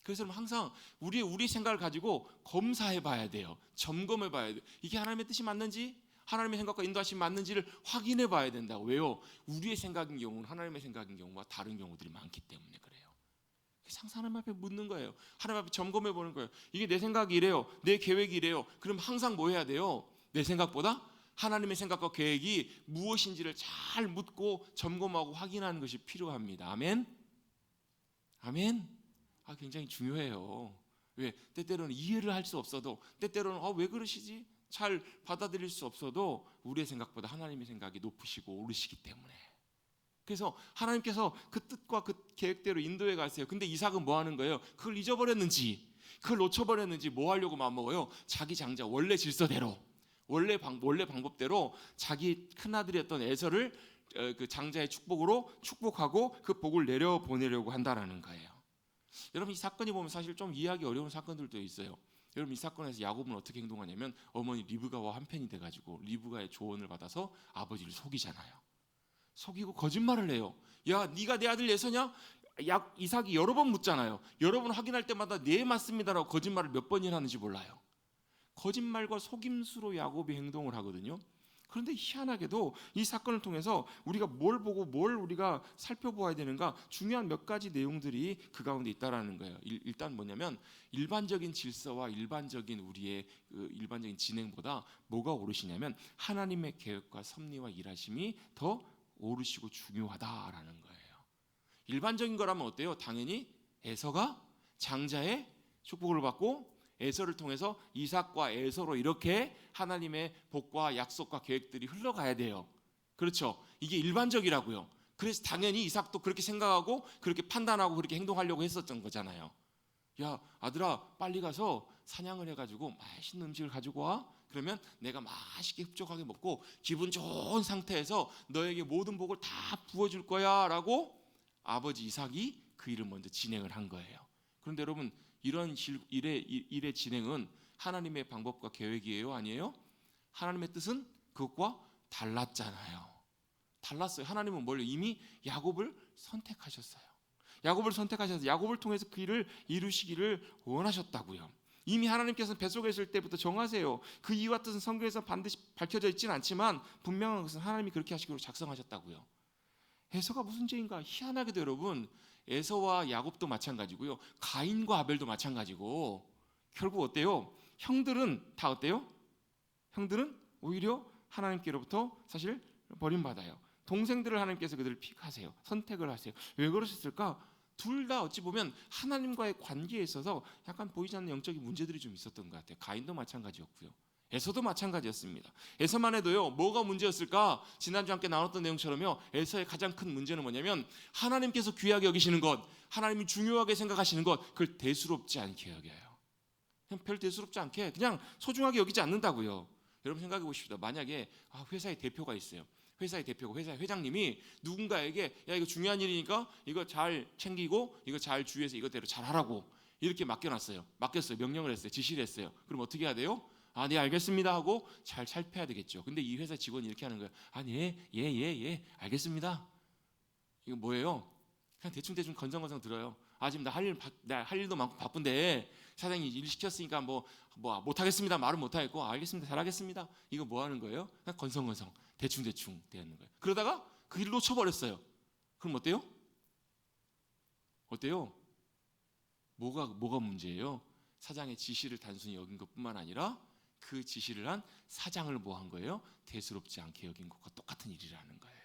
그래서 항상 우리의 생각을 가지고 검사해 봐야 돼요. 점검해 봐야 돼요. 이게 하나님의 뜻이 맞는지, 하나님의 생각과 인도하심이 맞는지를 확인해 봐야 된다고. 왜요? 우리의 생각인 경우는 하나님의 생각인 경우와 다른 경우들이 많기 때문에 그래요. 항상 하나님 앞에 묻는 거예요. 하나님 앞에 점검해 보는 거예요. 이게 내 생각이 이래요. 내 계획이 이래요. 그럼 항상 뭐 해야 돼요? 내 생각보다 하나님의 생각과 계획이 무엇인지를 잘 묻고 점검하고 확인하는 것이 필요합니다. 아멘? 아멘? 굉장히 중요해요. 왜? 때때로는 이해를 할 수 없어도 때때로는 왜 그러시지? 잘 받아들일 수 없어도 우리의 생각보다 하나님의 생각이 높으시고 오르시기 때문에. 그래서 하나님께서 그 뜻과 그 계획대로 인도해 가세요. 근데 이삭은 뭐 하는 거예요? 그걸 잊어버렸는지 그걸 놓쳐버렸는지 뭐 하려고 마음먹어요? 자기 장자 원래 질서대로 원래 방법대로 자기 큰아들이었던 에서를 그 장자의 축복으로 축복하고 그 복을 내려보내려고 한다라는 거예요. 여러분 이 사건이 보면 사실 좀 이해하기 어려운 사건들도 있어요. 여러분 이 사건에서 야곱은 어떻게 행동하냐면 어머니 리브가와 한편이 돼가지고 리브가의 조언을 받아서 아버지를 속이잖아요. 속이고 거짓말을 해요. 야 네가 내 아들 예서냐? 이삭이 여러 번 묻잖아요. 여러 번 확인할 때마다 네 맞습니다라고 거짓말을 몇 번이나 하는지 몰라요. 거짓말과 속임수로 야곱이 행동을 하거든요. 그런데 희한하게도 이 사건을 통해서 우리가 뭘 보고 뭘 우리가 살펴보아야 되는가, 중요한 몇 가지 내용들이 그 가운데 있다라는 거예요. 일단 뭐냐면 일반적인 질서와 일반적인 우리의 그 일반적인 진행보다 뭐가 오르시냐면 하나님의 계획과 섭리와 일하심이 더 오르시고 중요하다라는 거예요. 일반적인 거라면 어때요? 당연히 에서가 장자의 축복을 받고 에서를 통해서 이삭과 에서로 이렇게 하나님의 복과 약속과 계획들이 흘러가야 돼요. 그렇죠? 이게 일반적이라고요. 그래서 당연히 이삭도 그렇게 생각하고 그렇게 판단하고 그렇게 행동하려고 했었던 거잖아요. 야, 아들아, 빨리 가서 사냥을 해가지고 맛있는 음식을 가지고 와. 그러면 내가 맛있게 흡족하게 먹고 기분 좋은 상태에서 너에게 모든 복을 다 부어줄 거야 라고 아버지 이삭이 그 일을 먼저 진행을 한 거예요. 그런데 여러분, 이런 일의 진행은 하나님의 방법과 계획이에요? 아니에요? 하나님의 뜻은 그것과 달랐잖아요. 달랐어요. 하나님은 뭘요? 이미 야곱을 선택하셨어요. 야곱을 선택하셔서 야곱을 통해서 그 일을 이루시기를 원하셨다고요. 이미 하나님께서는 뱃속에 있을 때부터 정하세요. 그 이유와 뜻은 성경에서 반드시 밝혀져 있지는 않지만 분명한 것은 하나님이 그렇게 하시기로 작성하셨다고요. 에서가 무슨 죄인가? 희한하게도 여러분, 에서와 야곱도 마찬가지고요, 가인과 아벨도 마찬가지고, 결국 어때요? 형들은 다 어때요? 형들은 오히려 하나님께로부터 사실 버림받아요. 동생들을 하나님께서 그들을 픽하세요. 선택을 하세요. 왜 그러셨을까? 둘 다 어찌 보면 하나님과의 관계에 있어서 약간 보이지 않는 영적인 문제들이 좀 있었던 것 같아요. 가인도 마찬가지였고요, 에서도 마찬가지였습니다. 에서만 해도요, 뭐가 문제였을까? 지난주 함께 나눴던 내용처럼요, 에서의 가장 큰 문제는 뭐냐면 하나님께서 귀하게 여기시는 것, 하나님이 중요하게 생각하시는 것, 그걸 대수롭지 않게 여겨요. 그냥 별 대수롭지 않게 그냥 소중하게 여기지 않는다고요. 여러분 생각해 보십시오. 만약에 회사의 대표가 있어요. 회사의 대표고 회사의 회장님이 누군가에게 야, 이거 중요한 일이니까 이거 잘 챙기고 이거 잘 주의해서 이것대로 잘 하라고 이렇게 맡겼어요. 명령을 했어요. 지시를 했어요. 그럼 어떻게 해야 돼요? 네, 알겠습니다 하고 잘 살펴야 되겠죠. 근데 이 회사 직원이 이렇게 하는 거예요. 예, 알겠습니다. 이거 뭐예요? 그냥 대충 건성건성 들어요. 지금 나 할 일도 많고 바쁜데 사장님이 일 시켰으니까 뭐 못하겠습니다 말은 못하겠고, 알겠습니다, 잘하겠습니다. 이거 뭐 하는 거예요? 그냥 건성건성 대충 되는 거예요. 그러다가 그 일을 놓쳐버렸어요. 그럼 어때요? 뭐가 문제예요? 사장의 지시를 단순히 여긴 것뿐만 아니라 그 지시를 한 사장을 뭐 한 거예요? 대수롭지 않게 여긴 것과 똑같은 일이라는 거예요.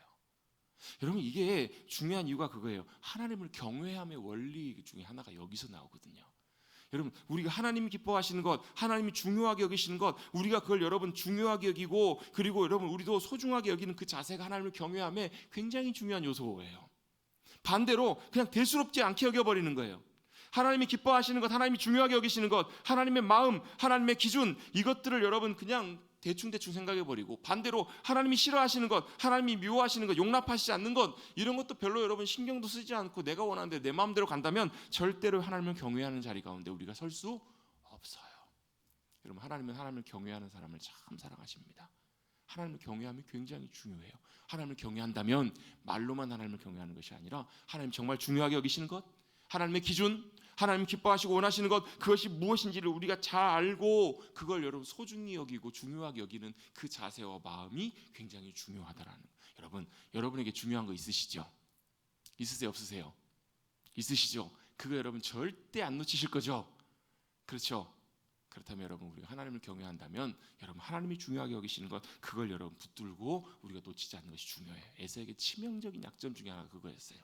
여러분, 이게 중요한 이유가 그거예요. 하나님을 경외함의 원리 중에 하나가 여기서 나오거든요. 여러분, 우리가 하나님이 기뻐하시는 것, 하나님이 중요하게 여기시는 것, 우리가 그걸 여러분 중요하게 여기고, 그리고 여러분 우리도 소중하게 여기는 그 자세가 하나님을 경외함의 굉장히 중요한 요소예요. 반대로 그냥 대수롭지 않게 여겨버리는 거예요. 하나님이 기뻐하시는 것, 하나님이 중요하게 여기시는 것, 하나님의 마음, 하나님의 기준, 이것들을 여러분 그냥 대충 생각해버리고, 반대로 하나님이 싫어하시는 것, 하나님이 미워하시는 것, 용납하시지 않는 것, 이런 것도 별로 여러분 신경도 쓰지 않고 내가 원하는데 내 마음대로 간다면 절대로 하나님을 경외하는 자리 가운데 우리가 설 수 없어요. 여러분, 하나님은 하나님을 경외하는 사람을 참 사랑하십니다. 하나님을 경외함이 굉장히 중요해요. 하나님을 경외한다면 말로만 하나님을 경외하는 것이 아니라 하나님 정말 중요하게 여기시는 것, 하나님의 기준, 하나님 기뻐하시고 원하시는 것, 그것이 무엇인지를 우리가 잘 알고 그걸 여러분 소중히 여기고 중요하게 여기는 그 자세와 마음이 굉장히 중요하다라는 거예요. 여러분에게 중요한 거 있으시죠? 있으세요? 없으세요? 있으시죠? 그거 여러분 절대 안 놓치실 거죠? 그렇죠? 그렇다면 여러분, 우리가 하나님을 경외한다면 여러분 하나님이 중요하게 여기시는 것, 그걸 여러분 붙들고 우리가 놓치지 않는 것이 중요해요. 에서에게 치명적인 약점 중에 하나가 그거였어요.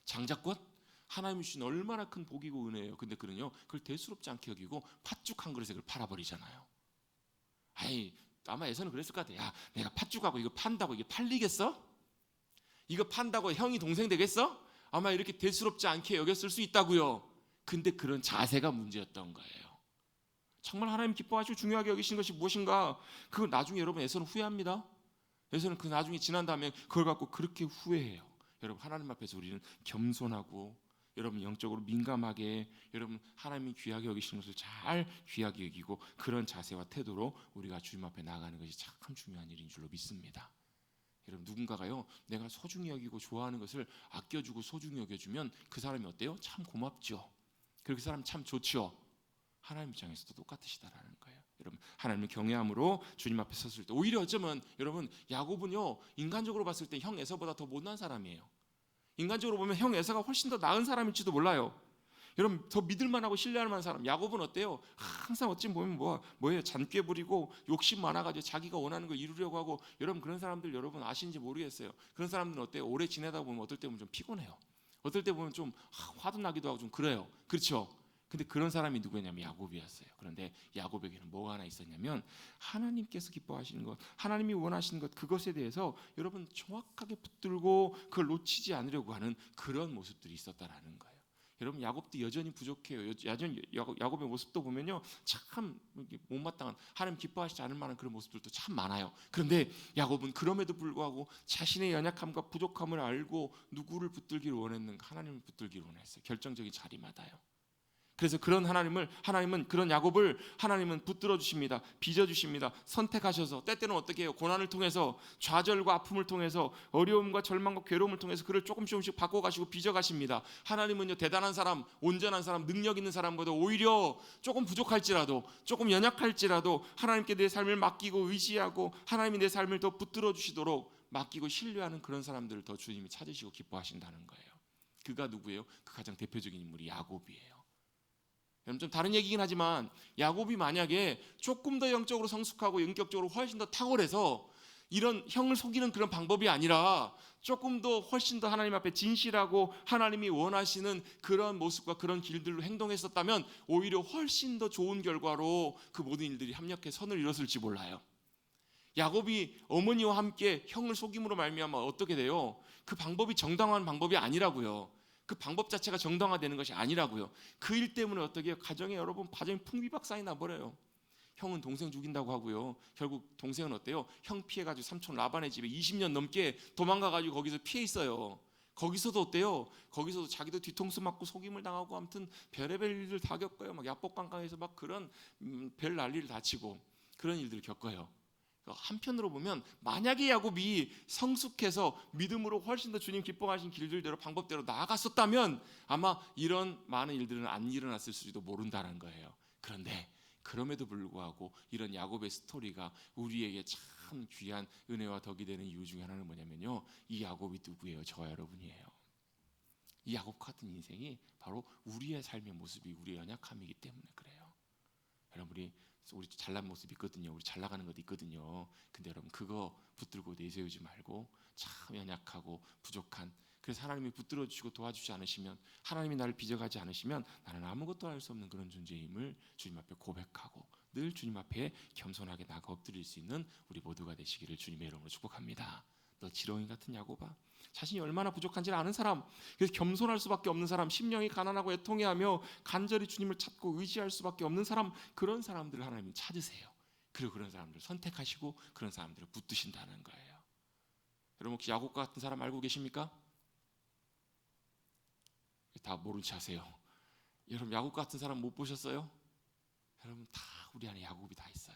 장자권? 하나님이 주신 얼마나 큰 복이고 은혜예요. 근데 그걸 대수롭지 않게 여기고 팥죽 한 그릇에 그걸 팔아버리잖아요. 아마 에서는 그랬을 것 같아요. 야, 내가 팥죽하고 이거 판다고 이게 팔리겠어? 이거 판다고 형이 동생 되겠어? 아마 이렇게 대수롭지 않게 여겼을 수 있다고요. 근데 그런 자세가 문제였던 거예요. 정말 하나님 기뻐하시고 중요하게 여기신 것이 무엇인가? 그걸 나중에 여러분 에서는 후회합니다. 에서는 그 나중에 지난 다음에 그걸 갖고 그렇게 후회해요. 여러분, 하나님 앞에서 우리는 겸손하고 여러분 영적으로 민감하게 여러분 하나님이 귀하게 여기시는 것을 잘 귀하게 여기고 그런 자세와 태도로 우리가 주님 앞에 나아가는 것이 참 중요한 일인 줄로 믿습니다. 여러분, 누군가가요 내가 소중히 여기고 좋아하는 것을 아껴주고 소중히 여겨주면 그 사람이 어때요? 참 고맙죠. 그리고 그 사람 참 좋죠. 하나님 입장에서도 똑같으시다라는 거예요. 여러분 하나님을 경외함으로 주님 앞에 섰을 때 오히려 어쩌면 여러분 야곱은요 인간적으로 봤을 때 형 에서보다 더 못난 사람이에요. 인간적으로 보면 형 에서가 훨씬 더 나은 사람일지도 몰라요. 여러분 더 믿을만하고 신뢰할 만한 사람. 야곱은 어때요? 항상 어찌 보면 뭐예요? 잔꾀 부리고 욕심 많아가지고 자기가 원하는 걸 이루려고 하고 여러분 그런 사람들 여러분 아시는지 모르겠어요. 그런 사람들은 어때요? 오래 지내다 보면 어떨 때 보면 좀 피곤해요. 어떨 때 보면 좀 화도 나기도 하고 좀 그래요. 그렇죠? 근데 그런 사람이 누구냐면 야곱이었어요. 그런데 야곱에게는 뭐가 하나 있었냐면 하나님께서 기뻐하시는 것, 하나님이 원하시는 것 그것에 대해서 여러분 정확하게 붙들고 그걸 놓치지 않으려고 하는 그런 모습들이 있었다라는 거예요. 여러분 야곱도 여전히 부족해요. 여전히 야곱의 모습도 보면요 참 못마땅한 하나님 기뻐하시지 않을 만한 그런 모습들도 참 많아요. 그런데 야곱은 그럼에도 불구하고 자신의 연약함과 부족함을 알고 누구를 붙들기를 원했는가? 하나님을 붙들기를 원했어요. 결정적인 자리마다요. 그래서 그런 하나님은 그런 야곱을 하나님은 붙들어 주십니다. 빚어 주십니다. 선택하셔서 때때는 어떻게 해요? 고난을 통해서 좌절과 아픔을 통해서 어려움과 절망과 괴로움을 통해서 그를 조금씩 바꿔 가시고 빚어 가십니다. 하나님은요 대단한 사람, 온전한 사람, 능력 있는 사람보다 오히려 조금 부족할지라도 조금 연약할지라도 하나님께 내 삶을 맡기고 의지하고 하나님이 내 삶을 더 붙들어 주시도록 맡기고 신뢰하는 그런 사람들을 더 주님이 찾으시고 기뻐하신다는 거예요. 그가 누구예요? 그 가장 대표적인 인물이 야곱이에요. 여러분 좀 다른 얘기긴 하지만 야곱이 만약에 조금 더 영적으로 성숙하고 인격적으로 훨씬 더 탁월해서 이런 형을 속이는 그런 방법이 아니라 조금 더 훨씬 더 하나님 앞에 진실하고 하나님이 원하시는 그런 모습과 그런 길들로 행동했었다면 오히려 훨씬 더 좋은 결과로 그 모든 일들이 합력해 선을 이뤘을지 몰라요. 야곱이 어머니와 함께 형을 속임으로 말미암아 어떻게 돼요? 그 방법이 정당한 방법이 아니라고요. 그 방법 자체가 정당화되는 것이 아니라고요. 그 일 때문에 어떻게 해요? 가정에 여러분 가정이 풍비박산이 나버려요. 형은 동생 죽인다고 하고요. 결국 동생은 어때요? 형 피해가지고 삼촌 라반의 집에 20년 넘게 도망가가지고 거기서 피해 있어요. 거기서도 어때요? 거기서도 자기도 뒤통수 맞고 속임을 당하고 아무튼 별의별 일들 다 겪어요. 막 야복강강에서 막 그런 별 난리를 다 치고 그런 일들을 겪어요. 한편으로 보면 만약에 야곱이 성숙해서 믿음으로 훨씬 더 주님 기뻐하신 길들대로 방법대로 나아갔었다면 아마 이런 많은 일들은 안 일어났을지도 모른다는 거예요. 그런데 그럼에도 불구하고 이런 야곱의 스토리가 우리에게 참 귀한 은혜와 덕이 되는 이유 중에 하나는 뭐냐면요, 이 야곱이 누구예요? 저와 여러분이에요. 이 야곱 같은 인생이 바로 우리의 삶의 모습이 우리의 연약함이기 때문에 그래요. 여러분 우리 잘난 모습 있거든요. 우리 잘 나가는 것도 있거든요. 근데 여러분 그거 붙들고 내세우지 말고 참 연약하고 부족한, 그래서 하나님이 붙들어 주시고 도와주지 않으시면, 하나님이 나를 빚어가지 않으시면 나는 아무것도 할 수 없는 그런 존재임을 주님 앞에 고백하고 늘 주님 앞에 겸손하게 나가 엎드릴 수 있는 우리 모두가 되시기를 주님의 이름으로 축복합니다. 너 지렁이 같은 야곱아, 자신이 얼마나 부족한지를 아는 사람, 그래서 겸손할 수밖에 없는 사람, 심령이 가난하고 애통해하며 간절히 주님을 찾고 의지할 수밖에 없는 사람, 그런 사람들을 하나님이 찾으세요. 그리고 그런 사람들을 선택하시고 그런 사람들을 붙드신다는 거예요. 여러분 혹시 야곱 같은 사람 알고 계십니까? 다 모른 체 하세요. 여러분 야곱 같은 사람 못 보셨어요? 여러분 다 우리 안에 야곱이 다 있어요.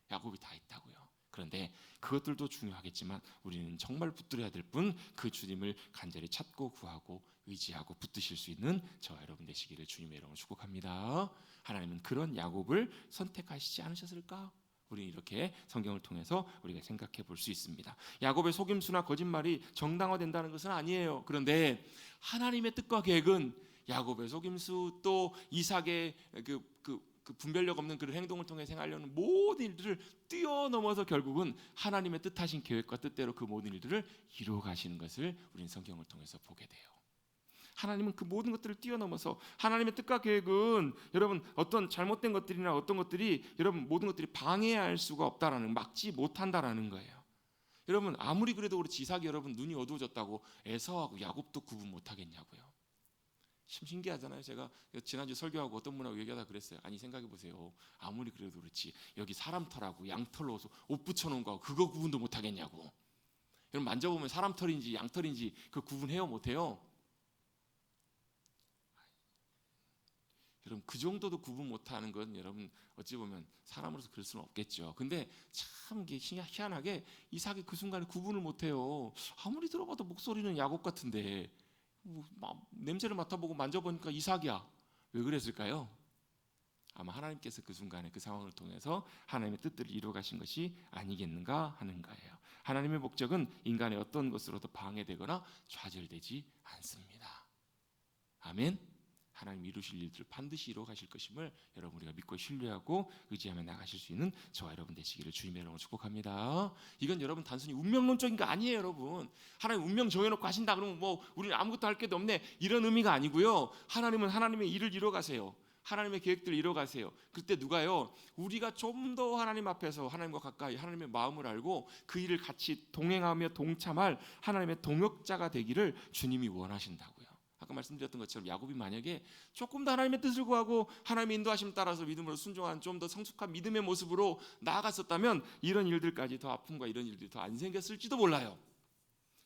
야곱이 다 있다고요. 그런데 그것들도 중요하겠지만 우리는 정말 붙들어야 될 분, 그 주님을 간절히 찾고 구하고 의지하고 붙드실 수 있는 저와 여러분 되시기를 주님의 이름으로 축복합니다. 하나님은 그런 야곱을 선택하시지 않으셨을까? 우리는 이렇게 성경을 통해서 우리가 생각해 볼 수 있습니다. 야곱의 속임수나 거짓말이 정당화된다는 것은 아니에요. 그런데 하나님의 뜻과 계획은 야곱의 속임수 또 이삭의 그 분별력 없는 그런 행동을 통해 행하려는 모든 일들을 뛰어넘어서 결국은 하나님의 뜻하신 계획과 뜻대로 그 모든 일들을 이루어 가시는 것을 우리는 성경을 통해서 보게 돼요. 하나님은 그 모든 것들을 뛰어넘어서, 하나님의 뜻과 계획은 여러분 어떤 잘못된 것들이나 어떤 것들이 여러분 모든 것들이 방해할 수가 없다라는, 막지 못한다라는 거예요. 여러분 아무리 그래도 그렇지 이삭이 여러분 눈이 어두워졌다고 에서하고 야곱도 구분 못하겠냐고요. 참 신기하잖아요. 제가 지난주 설교하고 어떤 분하고 얘기하다 그랬어요. 아니 생각해 보세요. 아무리 그래도 그렇지 여기 사람 털하고 양털로 옷 붙여놓은 거하고 그거 구분도 못하겠냐고. 여러분 만져보면 사람 털인지 양털인지 그 구분해요? 못해요? 여러분 그 정도도 구분 못하는 건 여러분 어찌 보면 사람으로서 그럴 수는 없겠죠. 근데 참 희한하게 이삭이 그 순간에 구분을 못해요. 아무리 들어봐도 목소리는 야곱 같은데 냄새를 맡아보고 만져보니까 이삭이야. 왜 그랬을까요? 아마 하나님께서 그 순간에 그 상황을 통해서 하나님의 뜻들을 이루어 가신 것이 아니겠는가 하는 거예요. 하나님의 목적은 인간의 어떤 것으로도 방해되거나 좌절되지 않습니다. 아멘. 하나님 이루실 일들을 반드시 이루어 가실 것임을 여러분 우리가 믿고 신뢰하고 의지하며 나가실 수 있는 저와 여러분 되시기를 주님의 이름으로 축복합니다. 이건 여러분 단순히 운명론적인 거 아니에요, 여러분. 하나님 운명 정해놓고 하신다 그러면 뭐 우리는 아무것도 할 게 없네 이런 의미가 아니고요. 하나님은 하나님의 일을 이루어 가세요. 하나님의 계획들을 이루어 가세요. 그때 누가요? 우리가 좀 더 하나님 앞에서 하나님과 가까이 하나님의 마음을 알고 그 일을 같이 동행하며 동참할 하나님의 동역자가 되기를 주님이 원하신다고요. 아까 말씀드렸던 것처럼 야곱이 만약에 조금 더 하나님의 뜻을 구하고 하나님의 인도하심 따라서 믿음으로 순종한 좀 더 성숙한 믿음의 모습으로 나아갔었다면 이런 일들까지 더 아픔과 이런 일들이 더 안 생겼을지도 몰라요.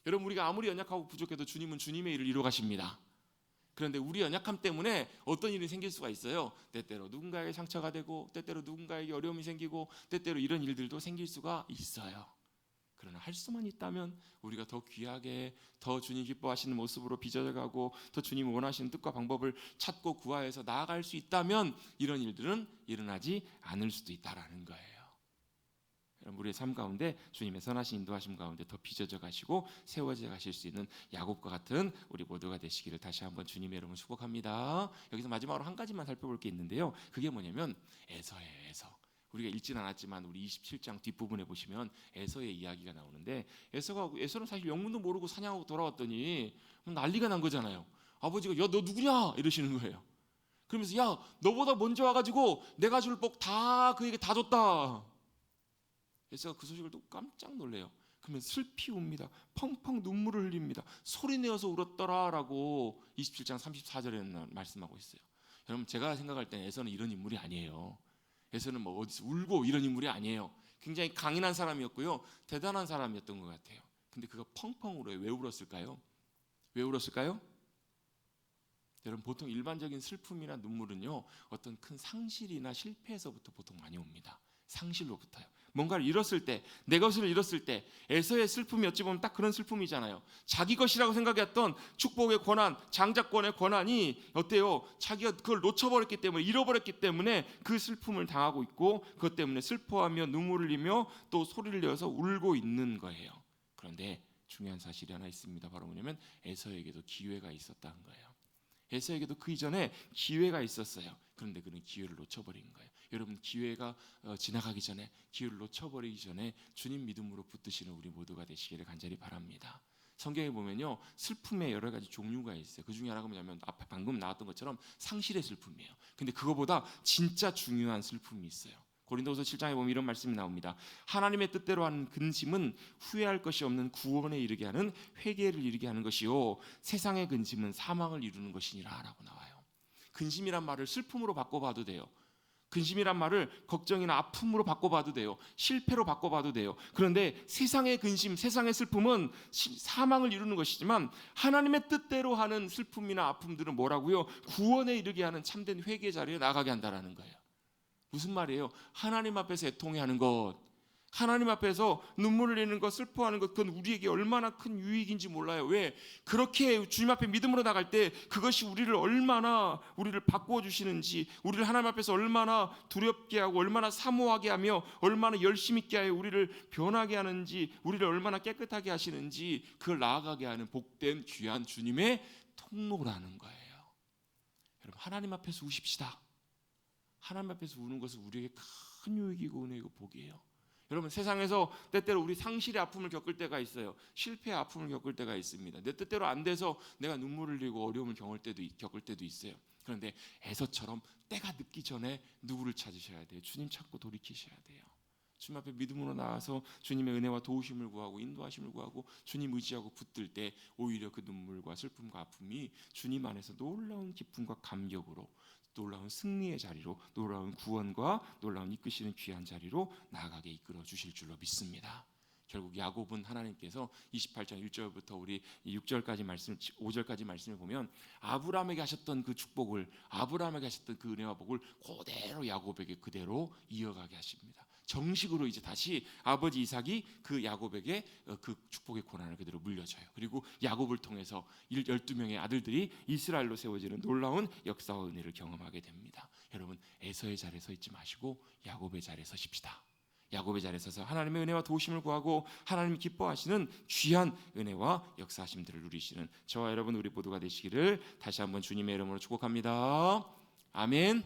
여러분 우리가 아무리 연약하고 부족해도 주님은 주님의 일을 이루어 가십니다. 그런데 우리 연약함 때문에 어떤 일이 생길 수가 있어요. 때때로 누군가에게 상처가 되고 때때로 누군가에게 어려움이 생기고 때때로 이런 일들도 생길 수가 있어요. 그러나 할 수만 있다면 우리가 더 귀하게 더 주님 기뻐하시는 모습으로 빚어져가고 더 주님이 원하시는 뜻과 방법을 찾고 구하여서 나아갈 수 있다면 이런 일들은 일어나지 않을 수도 있다라는 거예요. 우리의 삶 가운데 주님의 선하신 인도하심 가운데 더 빚어져 가시고 세워져 가실 수 있는 야곱과 같은 우리 모두가 되시기를 다시 한번 주님의 이름으로 축복합니다. 여기서 마지막으로 한 가지만 살펴볼 게 있는데요. 그게 뭐냐면 에서예요. 에서. 우리가 읽지는 않았지만 우리 27장 뒷부분에 보시면 에서의 이야기가 나오는데 에서는 사실 영문도 모르고 사냥하고 돌아왔더니 난리가 난 거잖아요. 아버지가 야 너 누구냐 이러시는 거예요. 그러면서 야 너보다 먼저 와가지고 내가 줄 복 다 그에게 다 줬다. 에서가 그 소식을 듣고 깜짝 놀래요. 그러면 슬피 웁니다. 펑펑 눈물을 흘립니다. 소리 내어서 울었더라라고 27장 34절에 말씀하고 있어요. 여러분 제가 생각할 때 에서는 이런 인물이 아니에요. 에서는 뭐 어디서 울고 이런 인물이 아니에요. 굉장히 강인한 사람이었고요. 대단한 사람이었던 것 같아요. 근데 그가 펑펑 울어요. 왜 울었을까요? 왜 울었을까요? 여러분 보통 일반적인 슬픔이나 눈물은요. 어떤 큰 상실이나 실패에서부터 보통 많이 옵니다. 상실로부터요. 뭔가를 잃었을 때, 내 것을 잃었을 때 에서의 슬픔이 어찌 보면 딱 그런 슬픔이잖아요. 자기 것이라고 생각했던 축복의 권한, 장자권의 권한이 어때요? 자기가 그걸 놓쳐버렸기 때문에, 잃어버렸기 때문에 그 슬픔을 당하고 있고 그것 때문에 슬퍼하며 눈물을 흘리며 또 소리를 내어서 울고 있는 거예요. 그런데 중요한 사실이 하나 있습니다. 바로 뭐냐면 에서에게도 기회가 있었다는 거예요. 에서에게도 그 이전에 기회가 있었어요. 그런데 그는 기회를 놓쳐버린 거예요. 여러분 기회가 지나가기 전에 기회를 놓쳐버리기 전에 주님 믿음으로 붙드시는 우리 모두가 되시기를 간절히 바랍니다. 성경에 보면요 슬픔의 여러 가지 종류가 있어요. 그 중에 하나가 뭐냐면 앞에 방금 나왔던 것처럼 상실의 슬픔이에요. 근데 그거보다 진짜 중요한 슬픔이 있어요. 고린도후서 7장에 보면 이런 말씀이 나옵니다. 하나님의 뜻대로 하는 근심은 후회할 것이 없는 구원에 이르게 하는 회개를 이르게 하는 것이요 세상의 근심은 사망을 이루는 것이니라 라고 나와요. 근심이란 말을 슬픔으로 바꿔봐도 돼요. 근심이란 말을 걱정이나 아픔으로 바꿔봐도 돼요. 실패로 바꿔봐도 돼요. 그런데 세상의 근심, 세상의 슬픔은 사망을 이루는 것이지만 하나님의 뜻대로 하는 슬픔이나 아픔들은 뭐라고요? 구원에 이르게 하는 참된 회개 자리에 나가게 한다라는 거예요. 무슨 말이에요? 하나님 앞에서 애통해하는 것, 하나님 앞에서 눈물을 흘리는 것, 슬퍼하는 것, 그건 우리에게 얼마나 큰 유익인지 몰라요. 왜? 그렇게 주님 앞에 믿음으로 나갈 때 그것이 우리를 바꾸어 주시는지, 우리를 하나님 앞에서 얼마나 두렵게 하고 얼마나 사모하게 하며 얼마나 열심 있게 하여 우리를 변하게 하는지, 우리를 얼마나 깨끗하게 하시는지 그걸 나아가게 하는 복된 귀한 주님의 통로라는 거예요. 여러분 하나님 앞에서 우십시다. 하나님 앞에서 우는 것은 우리에게 큰 유익이고 은혜이고 복이에요. 여러분 세상에서 때때로 우리 상실의 아픔을 겪을 때가 있어요. 실패의 아픔을 겪을 때가 있습니다. 내 뜻대로 안 돼서 내가 눈물을 흘리고 어려움을 겪을 때도 있어요. 그런데 에서처럼 때가 늦기 전에 누구를 찾으셔야 돼요? 주님 찾고 돌이키셔야 돼요. 주님 앞에 믿음으로 나와서 주님의 은혜와 도우심을 구하고 인도하심을 구하고 주님 의지하고 붙들 때 오히려 그 눈물과 슬픔과 아픔이 주님 안에서 놀라운 기쁨과 감격으로 놀라운 승리의 자리로, 놀라운 구원과 놀라운 이끄시는 귀한 자리로 나아가게 이끌어 주실 줄로 믿습니다. 결국 야곱은 하나님께서 28장 1절부터 우리 6절까지 말씀, 5절까지 말씀을 보면 아브라함에게 하셨던 그 축복을, 아브라함에게 하셨던 그 은혜와 복을 그대로 야곱에게 그대로 이어가게 하십니다. 정식으로 이제 다시 아버지 이삭이 그 야곱에게 그 축복의 고난을 그대로 물려줘요. 그리고 야곱을 통해서 12명의 아들들이 이스라엘로 세워지는 놀라운 역사와 은혜를 경험하게 됩니다. 여러분, 에서의 자리에 서 있지 마시고 야곱의 자리에 서십시다. 야곱의 자리에 서서 하나님의 은혜와 도우심을 구하고 하나님이 기뻐하시는 귀한 은혜와 역사하심들을 누리시는 저와 여러분 우리 모두가 되시기를 다시 한번 주님의 이름으로 축복합니다. 아멘.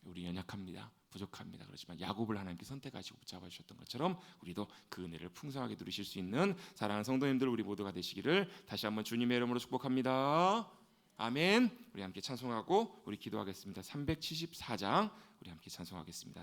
우리 연약합니다. 부족합니다. 그렇지만 야곱을 하나님께 선택하시고 붙잡아 주셨던 것처럼 우리도 그 은혜를 풍성하게 누리실 수 있는 사랑하는 성도님들 우리 모두가 되시기를 다시 한번 주님의 이름으로 축복합니다. 아멘. 우리 함께 찬송하고 우리 기도하겠습니다. 374장 우리 함께 찬송하겠습니다.